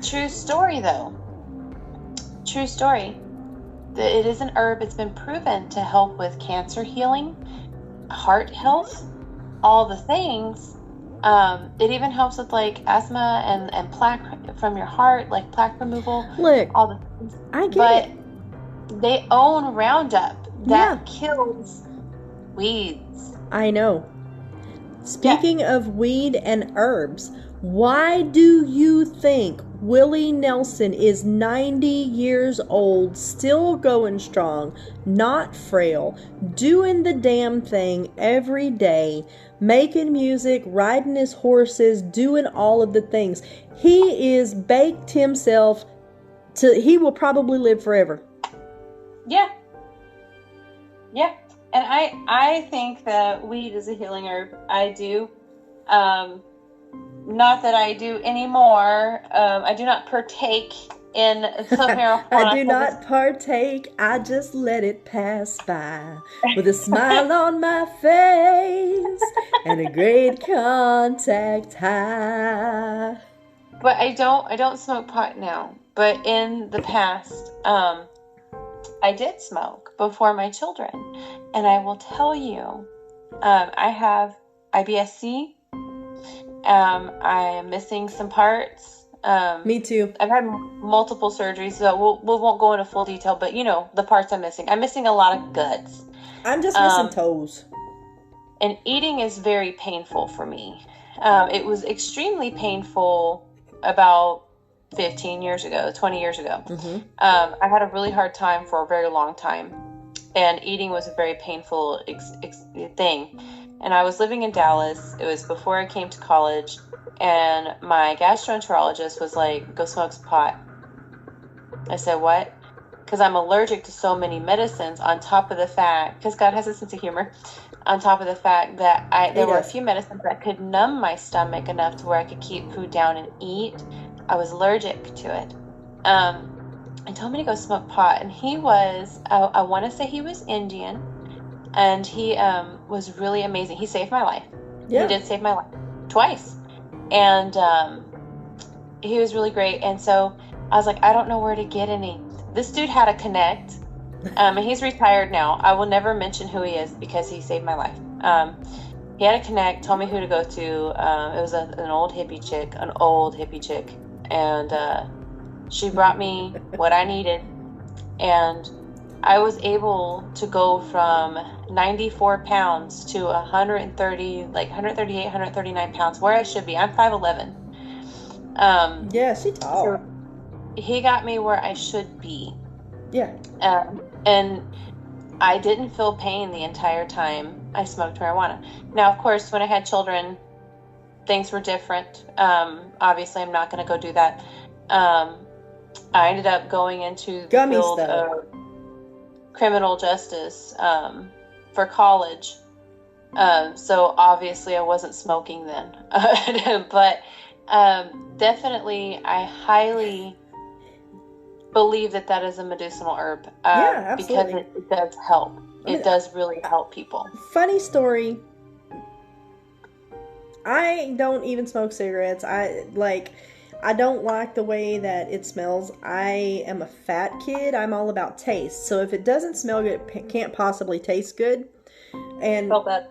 true story though. True story. It is an herb. It's been proven to help with cancer healing, heart health, all the things. It even helps with like asthma and plaque from your heart, like plaque removal. Look, all the things. I get it. They own Roundup that kills weeds. I know. Speaking of weed and herbs, why do you think Willie Nelson is 90 years old, still going strong, not frail, doing the damn thing every day, making music, riding his horses, doing all of the things? He is baked himself he will probably live forever. Yeah. Yeah. And I think that weed is a healing herb. I do. Not that I do anymore. I do not partake in the marijuana. I do not partake. I just let it pass by with a smile on my face and a great contact high. But I don't smoke pot now. But in the past, I did smoke before my children. And I will tell you, I have IBS-C. I am missing some parts. Me too. I've had multiple surgeries, so we won't go into full detail, but you know, the parts I'm missing. I'm missing a lot of guts. I'm just missing toes. And eating is very painful for me. It was extremely painful about 15 years ago, 20 years ago. Mm-hmm. I had a really hard time for a very long time. And eating was a very painful thing. And I was living in Dallas. It was before I came to college. And my gastroenterologist was like, go smoke some pot. I said, what? Because I'm allergic to so many medicines, on top of the fact, because God has a sense of humor, on top of the fact that there were a few medicines that could numb my stomach enough to where I could keep food down and eat. I was allergic to it. And told me to go smoke pot. And he was, I want to say he was Indian. And he was really amazing. He saved my life. Yeah. He did save my life twice. And he was really great. And so I was like, I don't know where to get any. This dude had a connect. And he's retired now. I will never mention who he is because he saved my life. He had a connect, told me who to go to. It was an old hippie chick. And she brought me what I needed. And I was able to go from 94 pounds to 130, like 138, 139 pounds, where I should be. I'm 5'11". Yeah, she's tall. So he got me where I should be. Yeah. And I didn't feel pain the entire time I smoked marijuana. Now, of course, when I had children, things were different. Obviously, I'm not going to go do that. I ended up going into the field of criminal justice for college. So obviously, I wasn't smoking then. But definitely, I highly believe that is a medicinal herb. Yeah, absolutely. Because it does help. It does really help people. Funny story. I don't even smoke cigarettes. I don't like the way that it smells. I am a fat kid. I'm all about taste. So if it doesn't smell good, it can't possibly taste good. And felt that.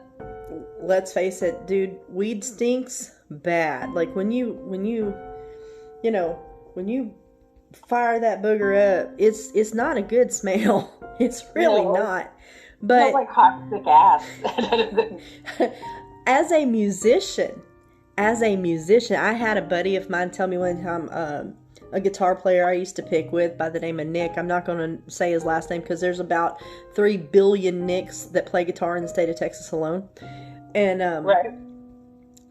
Let's face it, dude, weed stinks bad. Like when you fire that booger up, it's not a good smell. It's really not. But it's like hot gas. As a musician, I had a buddy of mine tell me one time, a guitar player I used to pick with by the name of Nick. I'm not going to say his last name because there's about 3 billion Nicks that play guitar in the state of Texas alone. And right.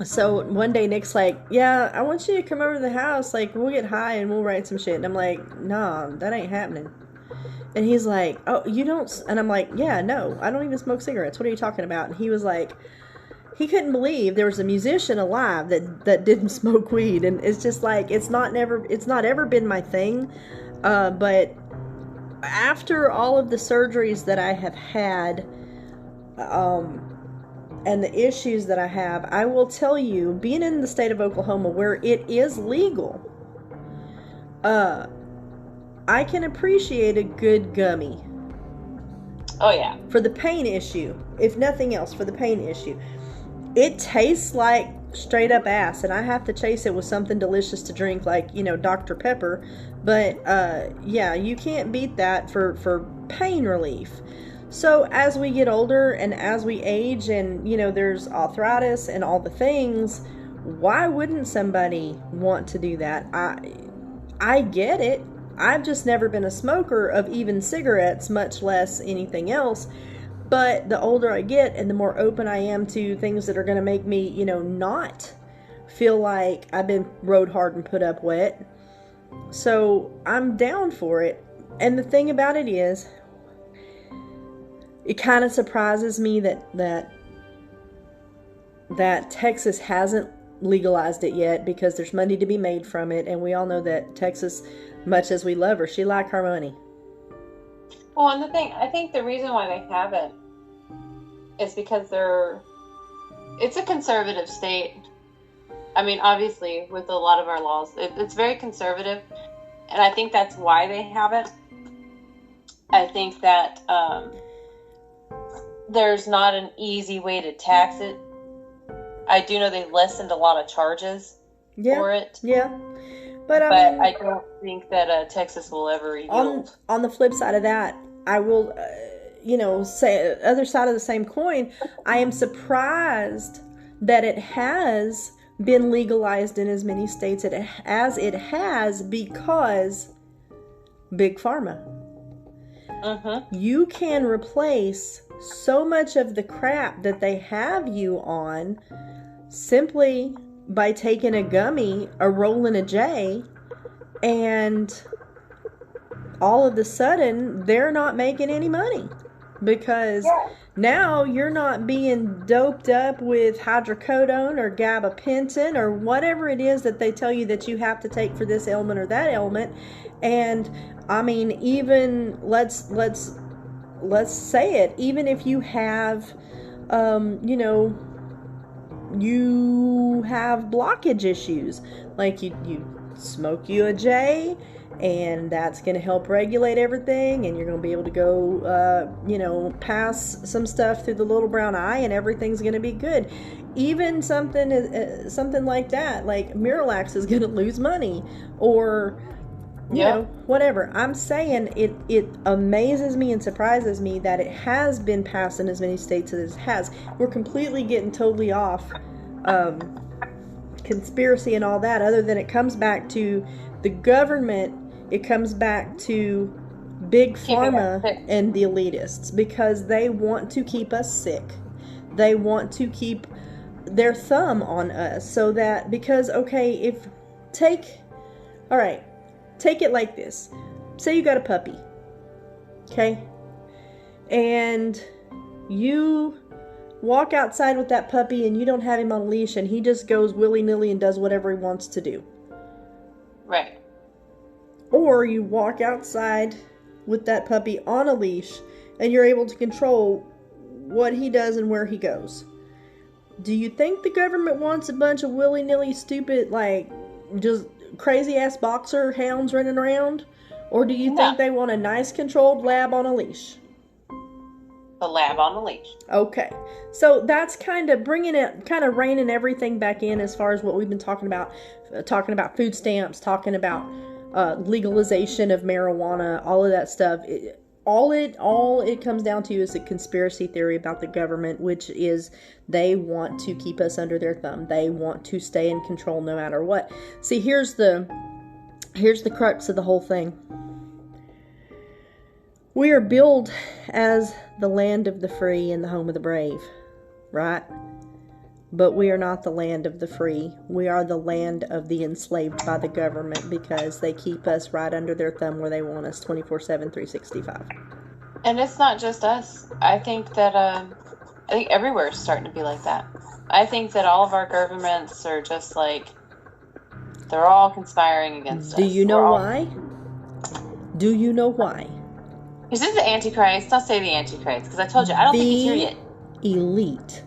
So one day Nick's like, yeah, I want you to come over to the house. Like, we'll get high and we'll write some shit. And I'm like, nah, that ain't happening. And he's like, oh, you don't? And I'm like, yeah, no, I don't even smoke cigarettes. What are you talking about? And he was like, he couldn't believe there was a musician alive that didn't smoke weed. And it's just like, it's not ever been my thing. But after all of the surgeries that I have had, and the issues that I have, I will tell you, being in the state of Oklahoma where it is legal, I can appreciate a good gummy. Oh, yeah. For the pain issue. If nothing else, for the pain issue. It tastes like straight up ass, and I have to chase it with something delicious to drink, like, Dr. Pepper. But, yeah, you can't beat that for pain relief. So as we get older and as we age and, there's arthritis and all the things, why wouldn't somebody want to do that? I get it. I've just never been a smoker of even cigarettes, much less anything else. But the older I get and the more open I am to things that are going to make me, not feel like I've been rode hard and put up wet. So I'm down for it. And the thing about it is, it kind of surprises me that Texas hasn't legalized it yet, because there's money to be made from it, and we all know that Texas, much as we love her, she like her money. Well, and I think the reason why they haven't is because it's a conservative state. I mean, obviously, with a lot of our laws, it's very conservative, and I think that's why they haven't. I think that there's not an easy way to tax it. I do know they lessened a lot of charges for it. Yeah. But I don't think that Texas will ever yield. On the flip side of that, I will, say other side of the same coin, I am surprised that it has been legalized in as many states as it has, because Big Pharma. You can replace so much of the crap that they have you on simply by taking a gummy, a roll in a J, and all of a sudden they're not making any money, because now you're not being doped up with hydrocodone or gabapentin or whatever it is that they tell you that you have to take for this ailment or that ailment. And I mean, even let's say it, even if you have, you have blockage issues, like you smoke you a J, and that's going to help regulate everything, and you're going to be able to go, pass some stuff through the little brown eye, and everything's going to be good. Even something like that, like Miralax, is going to lose money, or whatever. I'm saying it amazes me and surprises me that it has been passed in as many states as it has. We're completely getting totally off conspiracy and all that, other than it comes back to the government. It comes back to Big Keeping us Pharma sick. and the elitists, because they want to keep us sick. They want to keep their thumb on us, so that, because, okay, take it like this. Say you got a puppy, okay? And you walk outside with that puppy and you don't have him on a leash and he just goes willy-nilly and does whatever he wants to do. Right. Or you walk outside with that puppy on a leash and you're able to control what he does and where he goes. Do you think the government wants a bunch of willy-nilly stupid, like, just crazy-ass boxer hounds running around? Or do you think they want a nice controlled lab on a leash? The lab on the leash. Okay. So that's kind of reining everything back in as far as what we've been talking about food stamps, talking about legalization of marijuana, all of that stuff. All it comes down to is a conspiracy theory about the government, which is they want to keep us under their thumb. They want to stay in control no matter what. See, here's the crux of the whole thing. We are billed as the land of the free and the home of the brave, right? But we are not the land of the free. We are the land of the enslaved by the government, because they keep us right under their thumb where they want us 24/7, 365. And it's not just us. I think everywhere is starting to be like that. I think that all of our governments are just like, they're all conspiring against us. Do you know why? Do you know why? Is this the Antichrist? Don't say the Antichrist, because I told you, I don't think he's here yet. Elite.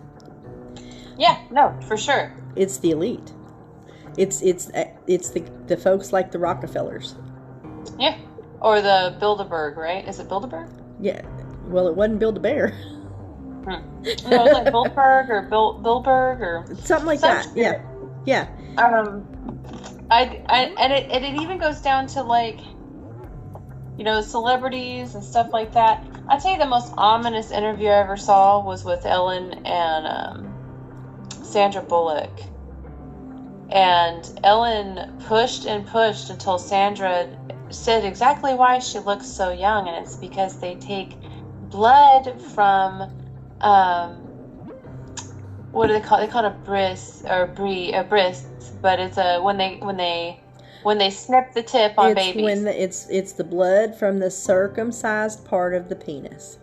Yeah, no, for sure. It's the elite. It's the folks like the Rockefellers. Yeah, or the Bilderberg, right? Is it Bilderberg? Yeah. Well, it wasn't Build-A-Bear. No, it was like Bilderberg or Bilberg or something like that. Spirit. Yeah. It even goes down to, like, you know, celebrities and stuff like that. I'd say the most ominous interview I ever saw was with Ellen and Sandra Bullock. And Ellen pushed and pushed until Sandra said exactly why she looks so young, and it's because they take blood from what do they call it? They call it a bris or brists, but it's when they snip the tip on babies. It's the blood from the circumcised part of the penis.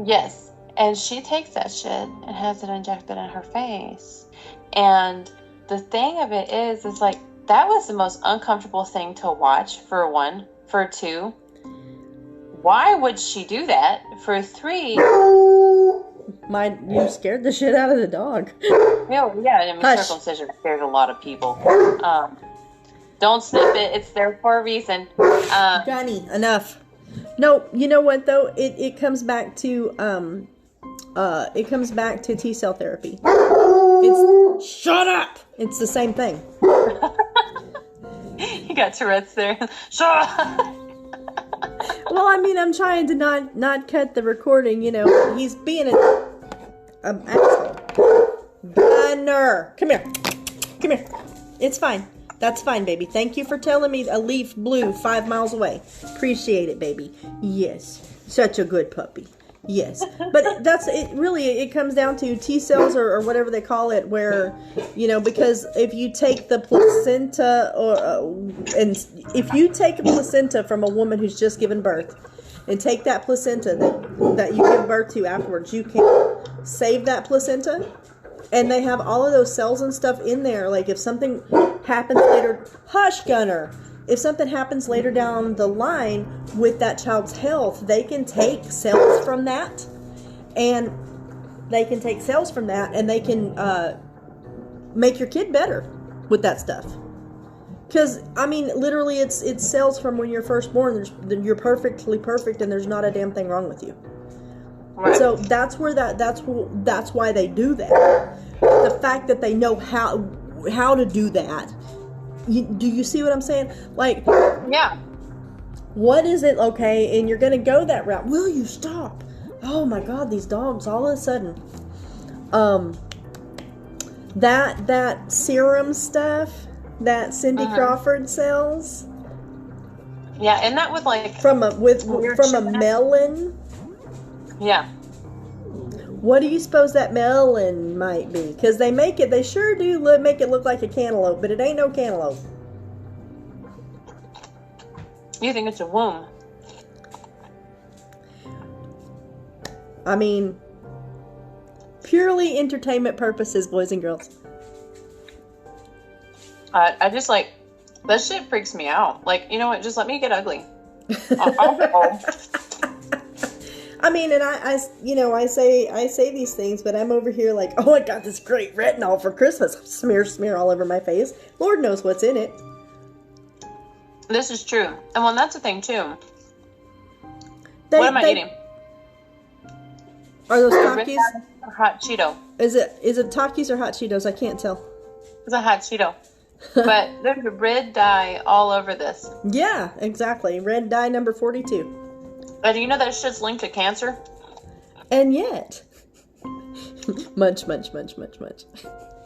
Yes. And she takes that shit and has it injected in her face. And the thing of it is like, that was the most uncomfortable thing to watch, for one. For two, why would she do that? For three, you scared the shit out of the dog. Yeah, I mean, circumcision scares a lot of people. Don't snip it. It's there for a reason. Johnny, enough. No, you know what though? It comes back to T cell therapy. Shut up. It's the same thing. You got Tourette's there. Shut up. Well, I mean, I'm trying to not cut the recording. You know, he's being an asshole. Gunner, come here. It's fine. That's fine, baby. Thank you for telling me a leaf blew 5 miles away. Appreciate it, baby. Yes. Such a good puppy. Yes. But that's it. Really, it comes down to T cells or whatever they call it, where, you know, because if you take the placenta and if you take a placenta from a woman who's just given birth and take that placenta that you give birth to afterwards, you can save that placenta. And they have all of those cells and stuff in there. Like, if something happens later... Hush, Gunner! If something happens later down the line with that child's health, they can take cells from that. And they can make your kid better with that stuff. Because, I mean, literally, it's cells from when you're first born. You're perfectly perfect, and there's not a damn thing wrong with you. Right. So that's why they do that. The fact that they know how to do that. Do you see what I'm saying? Like, yeah. What is it? Okay, and you're gonna go that route. Will you stop? Oh my God, these dogs! All of a sudden, that serum stuff that Cindy Crawford sells. Yeah, and that with like from a melon. Yeah. What do you suppose that melon might be? Because they sure do make it look like a cantaloupe, but it ain't no cantaloupe. You think it's a womb? I mean, purely entertainment purposes, boys and girls. I just like, that shit freaks me out. Like, you know what? Just let me get ugly. I'll get old. I mean, and I say these things, but I'm over here like, oh, I got this great retinol for Christmas. Smear all over my face. Lord knows what's in it. This is true. And well, that's the thing too. What am I eating? Are those Takis? Hot Cheeto. Is it Takis or hot Cheetos? I can't tell. It's a hot Cheeto. But there's a red dye all over this. Yeah, exactly. Red dye number 42. Do you know that shit's linked to cancer? And yet. Munch.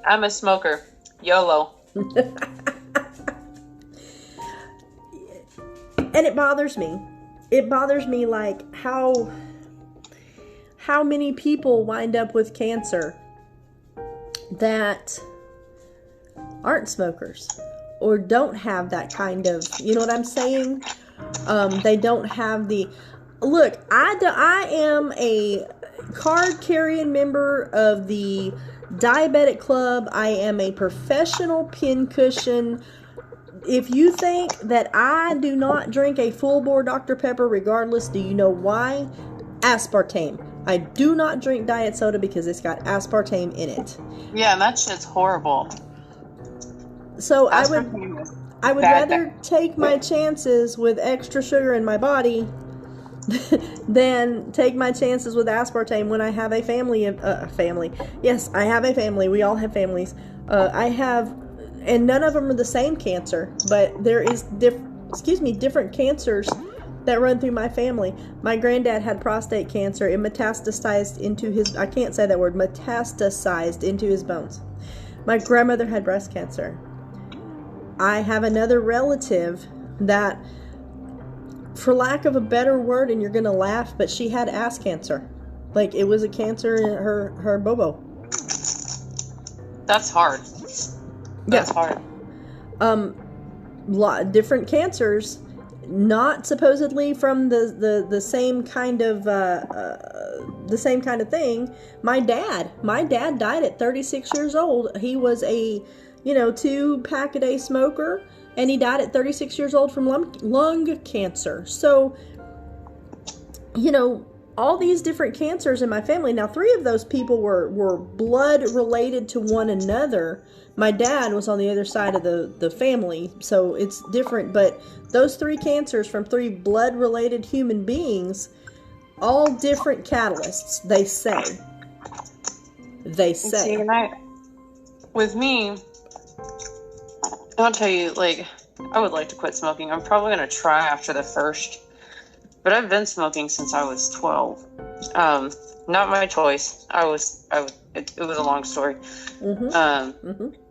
I'm a smoker. YOLO. And it bothers me. It bothers me like how many people wind up with cancer that aren't smokers or don't have that kind of, you know what I'm saying? They don't have the... Look, I am a card-carrying member of the Diabetic Club. I am a professional pincushion. If you think that I do not drink a full-bore Dr. Pepper regardless, do you know why? Aspartame. I do not drink diet soda because it's got aspartame in it. Yeah, that shit's horrible. So I would rather take my chances with extra sugar in my body than take my chances with aspartame when I have a family. Yes, I have a family. We all have families. And none of them are the same cancer, but there is different cancers that run through my family. My granddad had prostate cancer. It metastasized into his bones. My grandmother had breast cancer. I have another relative that, for lack of a better word, and you're going to laugh, but she had ass cancer. Like, it was a cancer in her bobo. That's hard. That's hard. Different cancers, not supposedly from the same kind of thing. My dad died at 36 years old. He was a 2-pack-a-day smoker, and he died at 36 years old from lung cancer. So, all these different cancers in my family. Now, 3 of those people were blood related to one another. My dad was on the other side of the family, so it's different. But those 3 cancers from 3 blood related human beings, all different catalysts, they say. See, with me, I'll tell you, like, I would like to quit smoking. I'm probably going to try after the first. But I've been smoking since I was 12. Not my choice. It was a long story.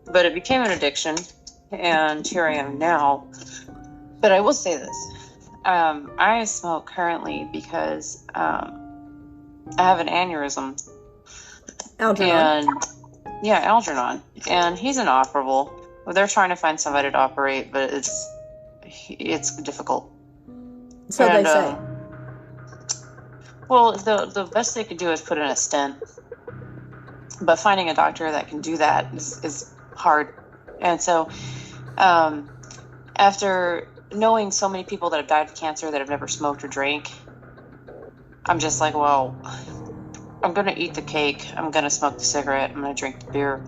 But it became an addiction, and here I am now. But I will say this. I smoke currently because I have an aneurysm. Algernon. Algernon. And he's inoperable. Well, they're trying to find somebody to operate, but it's difficult. So they say. Well, the best they could do is put in a stent. But finding a doctor that can do that is hard. And so, after knowing so many people that have died of cancer that have never smoked or drank, I'm just like, well, I'm going to eat the cake. I'm going to smoke the cigarette. I'm going to drink the beer.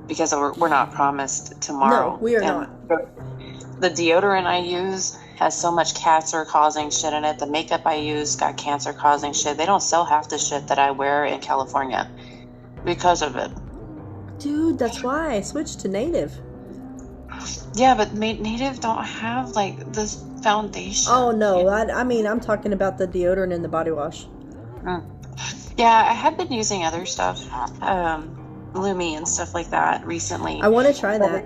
Because we're not promised tomorrow. No, we are not. The deodorant I use has so much cancer-causing shit in it. The makeup I use got cancer-causing shit. They don't sell half the shit that I wear in California because of it. Dude, that's why I switched to Native. Yeah, but Native don't have, like, this foundation. Oh, no. I mean, I'm talking about the deodorant and the body wash. Yeah, I have been using other stuff. Lumi and stuff like that recently. I want to try that.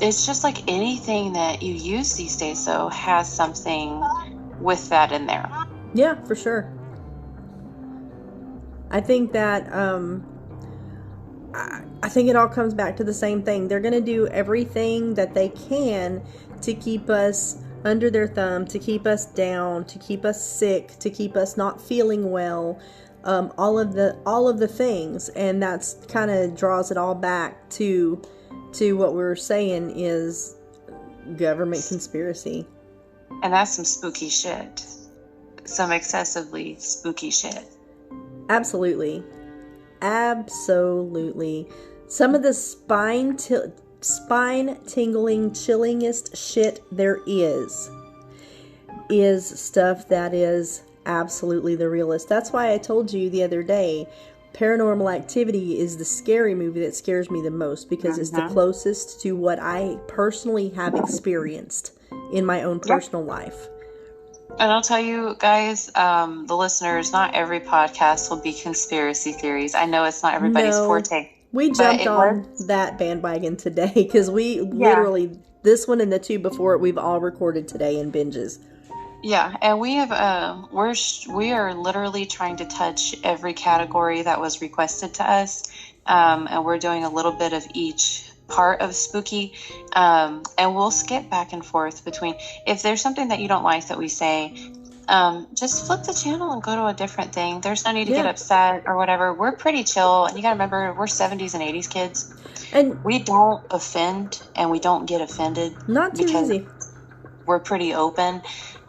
it's just like anything that you use these days, though, has something with that in there. Yeah, for sure. I think that, I think it all comes back to the same thing. They're going to do everything that they can to keep us under their thumb, to keep us down, to keep us sick, to keep us not feeling well, all of the things, and that's kind of draws it all back to what we were saying is government conspiracy. And that's some spooky shit. Some excessively spooky shit. Absolutely. Absolutely. Some of the spine tingling, chillingest shit there is stuff that is absolutely the realest. That's why I told you the other day, Paranormal Activity is the scary movie that scares me the most, because it's the closest to what I personally have experienced in my own personal life. And I'll tell you guys, the listeners, not every podcast will be conspiracy theories. I know it's not everybody's forte. We jumped on that bandwagon today because we literally, this one and the two before it, we've all recorded today in binges. Yeah, and we have we are literally trying to touch every category that was requested to us, and we're doing a little bit of each part of spooky, and we'll skip back and forth between. If there's something that you don't like that we say, just flip the channel and go to a different thing. There's no need to get upset or whatever. We're pretty chill, and you got to remember, we're 70s and 80s kids, and we don't offend and we don't get offended. Not too easy. We're pretty open.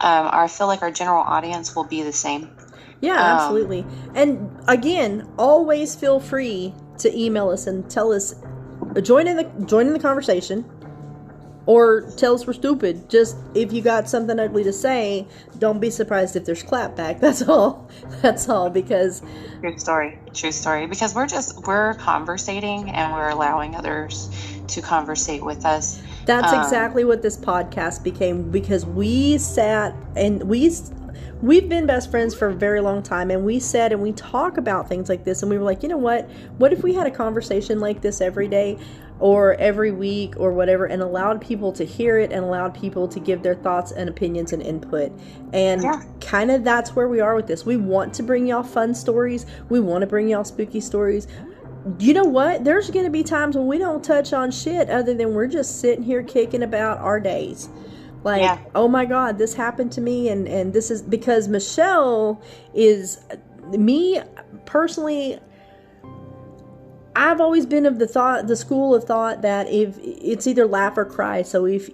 I feel like our general audience will be the same. Yeah, absolutely. And again, always feel free to email us and tell us, join in the conversation, or tell us we're stupid. Just if you got something ugly to say, don't be surprised if there's clapback. That's all. Because true story. Because we're conversating and we're allowing others to conversate with us. That's exactly what this podcast became, because we sat and we've been best friends for a very long time, and we sat and we talk about things like this, and we were like, you know what if we had a conversation like this every day or every week or whatever, and allowed people to hear it and allowed people to give their thoughts and opinions and input. And kind of that's where we are with this. We want to bring y'all fun stories. We want to bring y'all spooky stories. You know what? There's going to be times when we don't touch on shit other than we're just sitting here kicking about our days. Like, oh my God, this happened to me. And this is because Michelle is, me personally, I've always been of the school of thought that if it's either laugh or cry. So if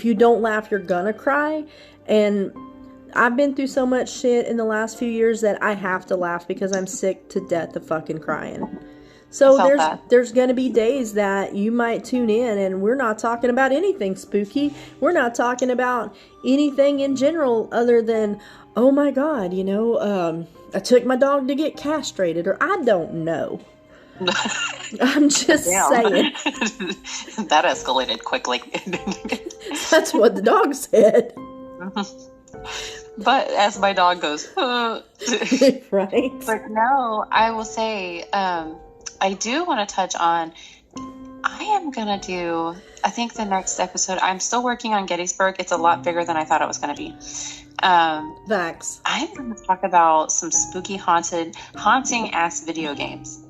you don't laugh, you're gonna cry. And I've been through so much shit in the last few years that I have to laugh because I'm sick to death of fucking crying. So there's going to be days that you might tune in and we're not talking about anything spooky. We're not talking about anything in general other than, oh my God, I took my dog to get castrated, or I don't know. I'm just saying. That escalated quickly. That's what the dog said. But as my dog goes, right. But no, I will say, I do want to touch on, I think the next episode, I'm still working on Gettysburg. It's a lot bigger than I thought it was going to be. Facts. I'm going to talk about some spooky haunting ass video games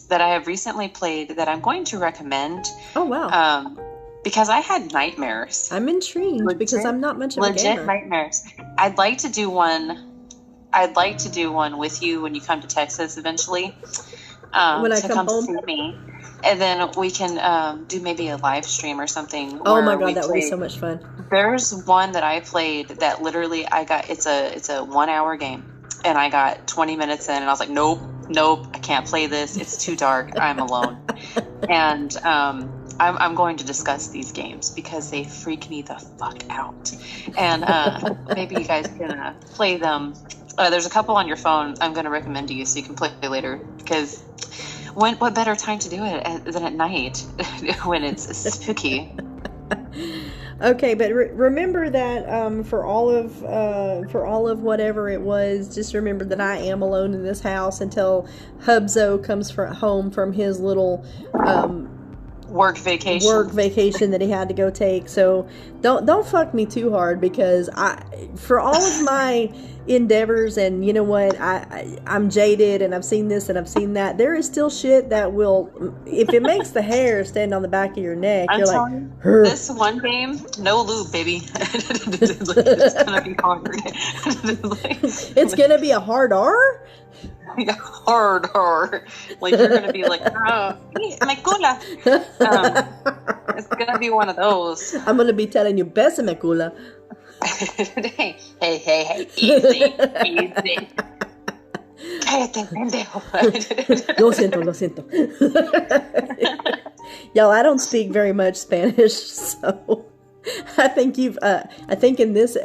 that I have recently played that I'm going to recommend. Oh, wow. Because I had nightmares. I'm intrigued because I'm not much of a gamer. Legit nightmares. I'd like to do one with you when you come to Texas eventually. When I come home, see me, and then we can do maybe a live stream or something. Oh my God, that would be so much fun. There's one that I played that literally it's a 1 hour game, and I got 20 minutes in, and I was like, nope, I can't play this. It's too dark. I'm alone, and I'm going to discuss these games because they freak me the fuck out. And maybe you guys can play them. There's a couple on your phone I'm going to recommend to you so you can play later. Because what better time to do it than at night when it's spooky? Okay, but remember that for all of whatever it was, just remember that I am alone in this house until Hubzo comes home from his little work vacation that he had to go take. So don't fuck me too hard, because for all of my endeavors, and you know what, I'm jaded and I've seen this and I've seen that, there is still shit that will, if it makes the hair stand on the back of your neck, you're like, this one game, no lube, baby. It's gonna be hard. It's gonna be a hard R? Hard. Like, you're gonna be like, oh, my cula. It's gonna be one of those. I'm gonna be telling you, besame cula. Hey, easy. Cállate, pendejo. Lo siento. Y'all, I don't speak very much Spanish, so I think I think in this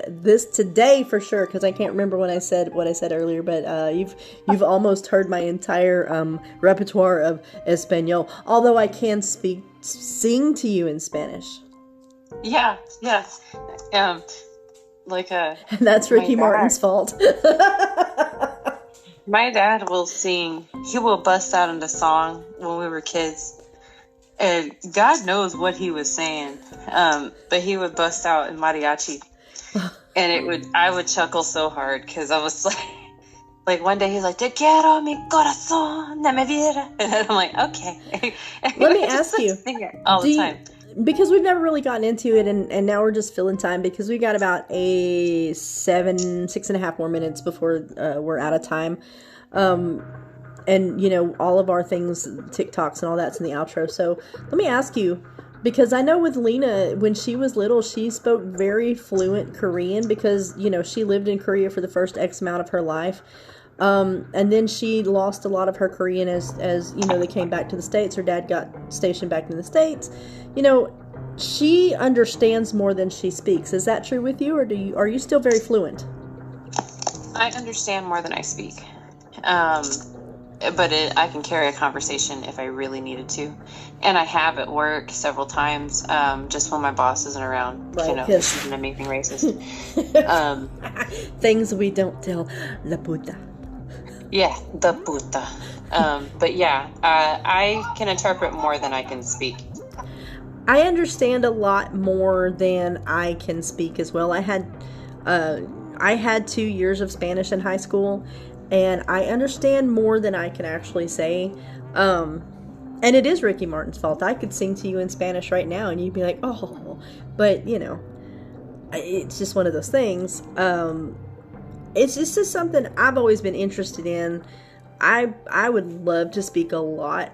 today for sure, because I can't remember what I said earlier, but you've almost heard my entire repertoire of Espanol, although I can sing to you in Spanish. Yeah. And that's Ricky Martin's fault. My dad will sing. He will bust out into song when we were kids. And God knows what he was saying. But he would bust out in mariachi. And I would chuckle so hard, because I was like one day he's like, Te quiero mi corazón, no me viera. And I'm like, okay. Let me ask you. All the time. Because we've never really gotten into it, and now we're just filling time, because we got about 6.5 more minutes before we're out of time. And, you know, all of our things, TikToks and all that's in the outro. So let me ask you, because I know with Lena, when she was little, she spoke very fluent Korean, because, you know, she lived in Korea for the first X amount of her life. And then she lost a lot of her Korean as you know, they came back to the States. Her dad got stationed back in the States. You know, she understands more than she speaks. Is that true with you, or are you still very fluent? I understand more than I speak. But I can carry a conversation if I really needed to. And I have at work several times, just when my boss isn't around. Right, you know, she's an amazing racist. Things we don't tell la puta. Yeah, the puta. But yeah, I can interpret more than I can speak. I understand a lot more than I can speak as well. I had 2 years of Spanish in high school, and I understand more than I can actually say. And it is Ricky Martin's fault. I could sing to you in Spanish right now, and you'd be like, oh, but you know, it's just one of those things. It's just something I've always been interested in. I would love to speak a lot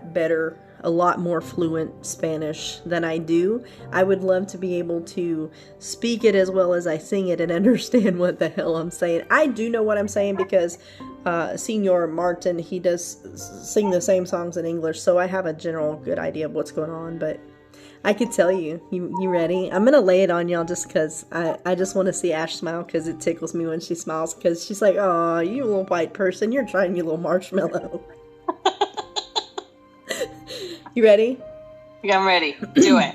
more fluent Spanish than I do. I would love to be able to speak it as well as I sing it and understand what the hell I'm saying. I do know what I'm saying, because Senor Martin, he does sing the same songs in English, so I have a general good idea of what's going on, but I could tell you. You ready? I'm gonna lay it on y'all just because I just want to see Ash smile, because it tickles me when she smiles, because she's like, oh, you little white person, you're trying your little marshmallow. You ready? Yeah, I'm ready. Do it.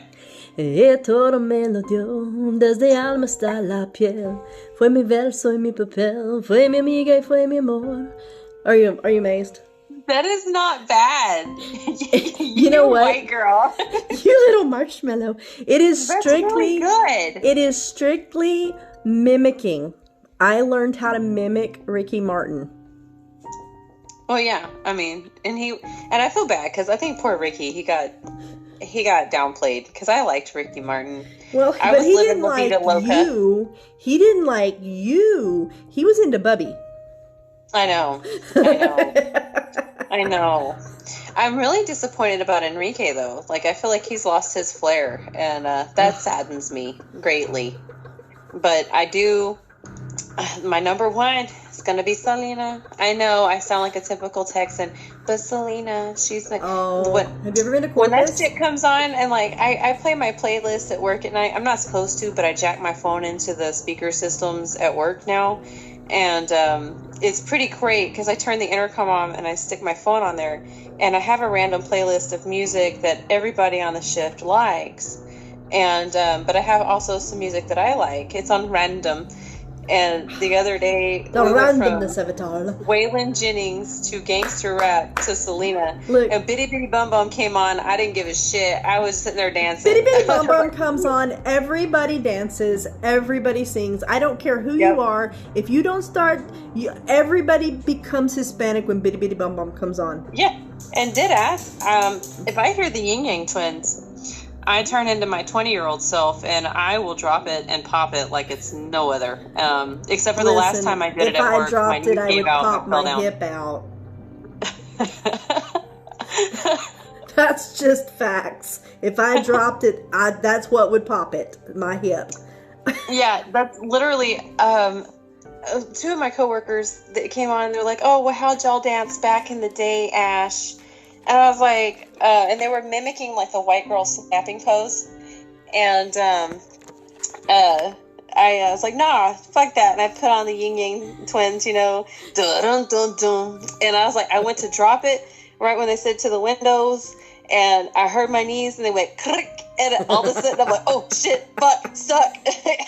Todo me lo dio, desde alma hasta la piel. Fue mi verso y mi papel, fue mi amiga y fue mi amor. Are you amazed? That is not bad. You know what, white girl? You little marshmallow. It is strictly really good. It is strictly mimicking. I learned how to mimic Ricky Martin. Well, yeah. I mean, and I feel bad, because I think poor Ricky, he got downplayed, because I liked Ricky Martin. Well, but he didn't like you. He didn't like you. He was into Bubby. I know. I'm really disappointed about Enrique, though. Like, I feel like he's lost his flair, and that saddens me greatly. But I do. My number one is going to be Selena. I know I sound like a typical Texan, but Selena, she's like, have you ever been to Corpus? When that shit comes on, and like, I play my playlist at work at night. I'm not supposed to, but I jack my phone into the speaker systems at work now. And it's pretty great, because I turn the intercom on and I stick my phone on there, and I have a random playlist of music that everybody on the shift likes. And but I have also some music that I like. It's on random. And the other day, The we went randomness from of it all. Waylon Jennings to gangster rap to Selena. Look. And Bitty Bitty Bum Bum came on. I didn't give a shit. I was sitting there dancing. Bitty Bitty Bum Bum comes on. Everybody dances. Everybody sings. I don't care who you are. If you don't start, everybody becomes Hispanic when Bitty Bitty Bum Bum comes on. Yeah. And did ask, if I hear the Yin Yang Twins, I turn into my 20-year-old self, and I will drop it and pop it like it's no other. Except for the last time I did it at work, my knee came out and fell down. Hip out. That's just facts. If I dropped it, that's what would pop it. My hip. Yeah, that's literally. Two of my coworkers that came on, they're like, "Oh, well, how'd y'all dance back in the day, Ash?" And I was like, and they were mimicking like the white girl snapping pose. And I was like, nah, fuck that. And I put on the Yin Yang Twins, dun dun dun dun. And I was like, I went to drop it right when they said to the windows. And I heard my knees and they went click. And all of a sudden I'm like, oh shit, fuck, suck.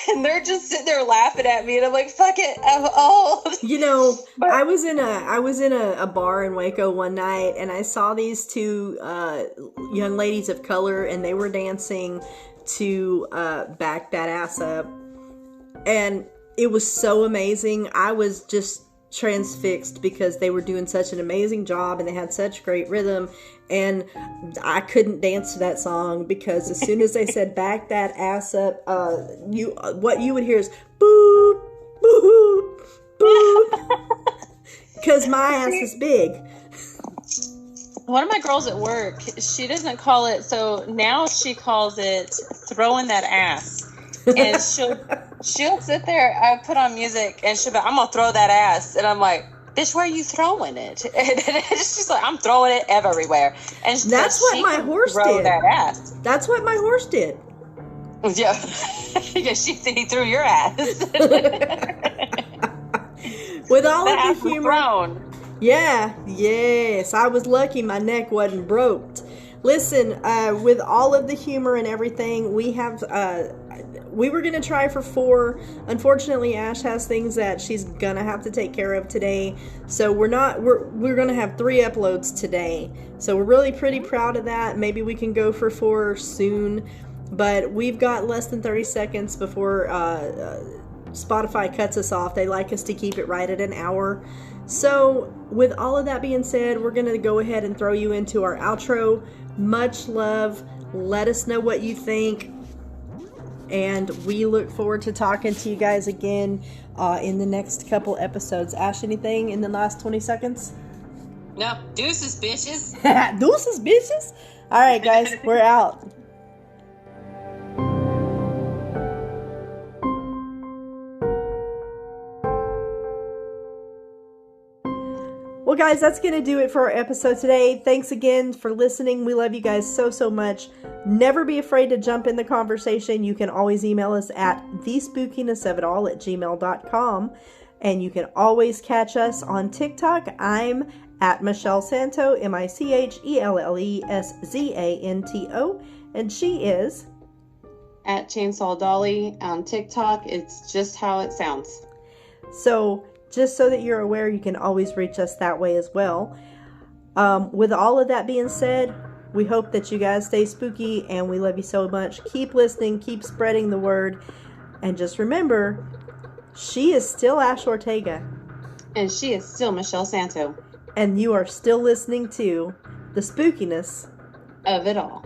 And they're just sitting there laughing at me. And I'm like, fuck it, I'm old. I was in a bar in Waco one night, and I saw these two young ladies of color, and they were dancing to Back That Ass Up. And it was so amazing. I was just transfixed because they were doing such an amazing job, and they had such great rhythm. And I couldn't dance to that song because as soon as they said "back that ass up," what you would hear is "boo, boo, boo," because my ass is big. One of my girls at work, she doesn't call it, so now she calls it throwing that ass. And she'll sit there, I put on music, and she'll be like, I'm gonna throw that ass. And I'm like, bitch, where are you throwing it? And she's like, I'm throwing it everywhere. And that's what my horse did. That ass. That's what my horse did. Yeah. Yeah, he threw your ass. With all of the humor. Yeah, yes. I was lucky my neck wasn't broke. Listen, with all of the humor and everything, we were going to try for 4. Unfortunately, Ash has things that she's going to have to take care of today. So we're going to have 3 uploads today. So we're really pretty proud of that. Maybe we can go for 4 soon. But we've got less than 30 seconds before Spotify cuts us off. They like us to keep it right at an hour. So with all of that being said, we're going to go ahead and throw you into our outro. Much love. Let us know what you think. And we look forward to talking to you guys again in the next couple episodes. Ash, anything in the last 20 seconds? No. Deuces, bitches. Deuces, bitches. All right, guys. We're out. Well, guys, that's going to do it for our episode today. Thanks again for listening. We love you guys so, so much. Never be afraid to jump in the conversation. You can always email us at TheSpookinessofitAll@gmail.com. And you can always catch us on TikTok. I'm at Michelle Santo, MICHELLESZANTO. And she is at Chainsaw Dolly on TikTok. It's just how it sounds. So just so that you're aware, you can always reach us that way as well. With all of that being said, we hope that you guys stay spooky, and we love you so much. Keep listening, keep spreading the word, and just remember, she is still Ash Ortega. And she is still Michelle Santo. And you are still listening to The Spookiness of It All.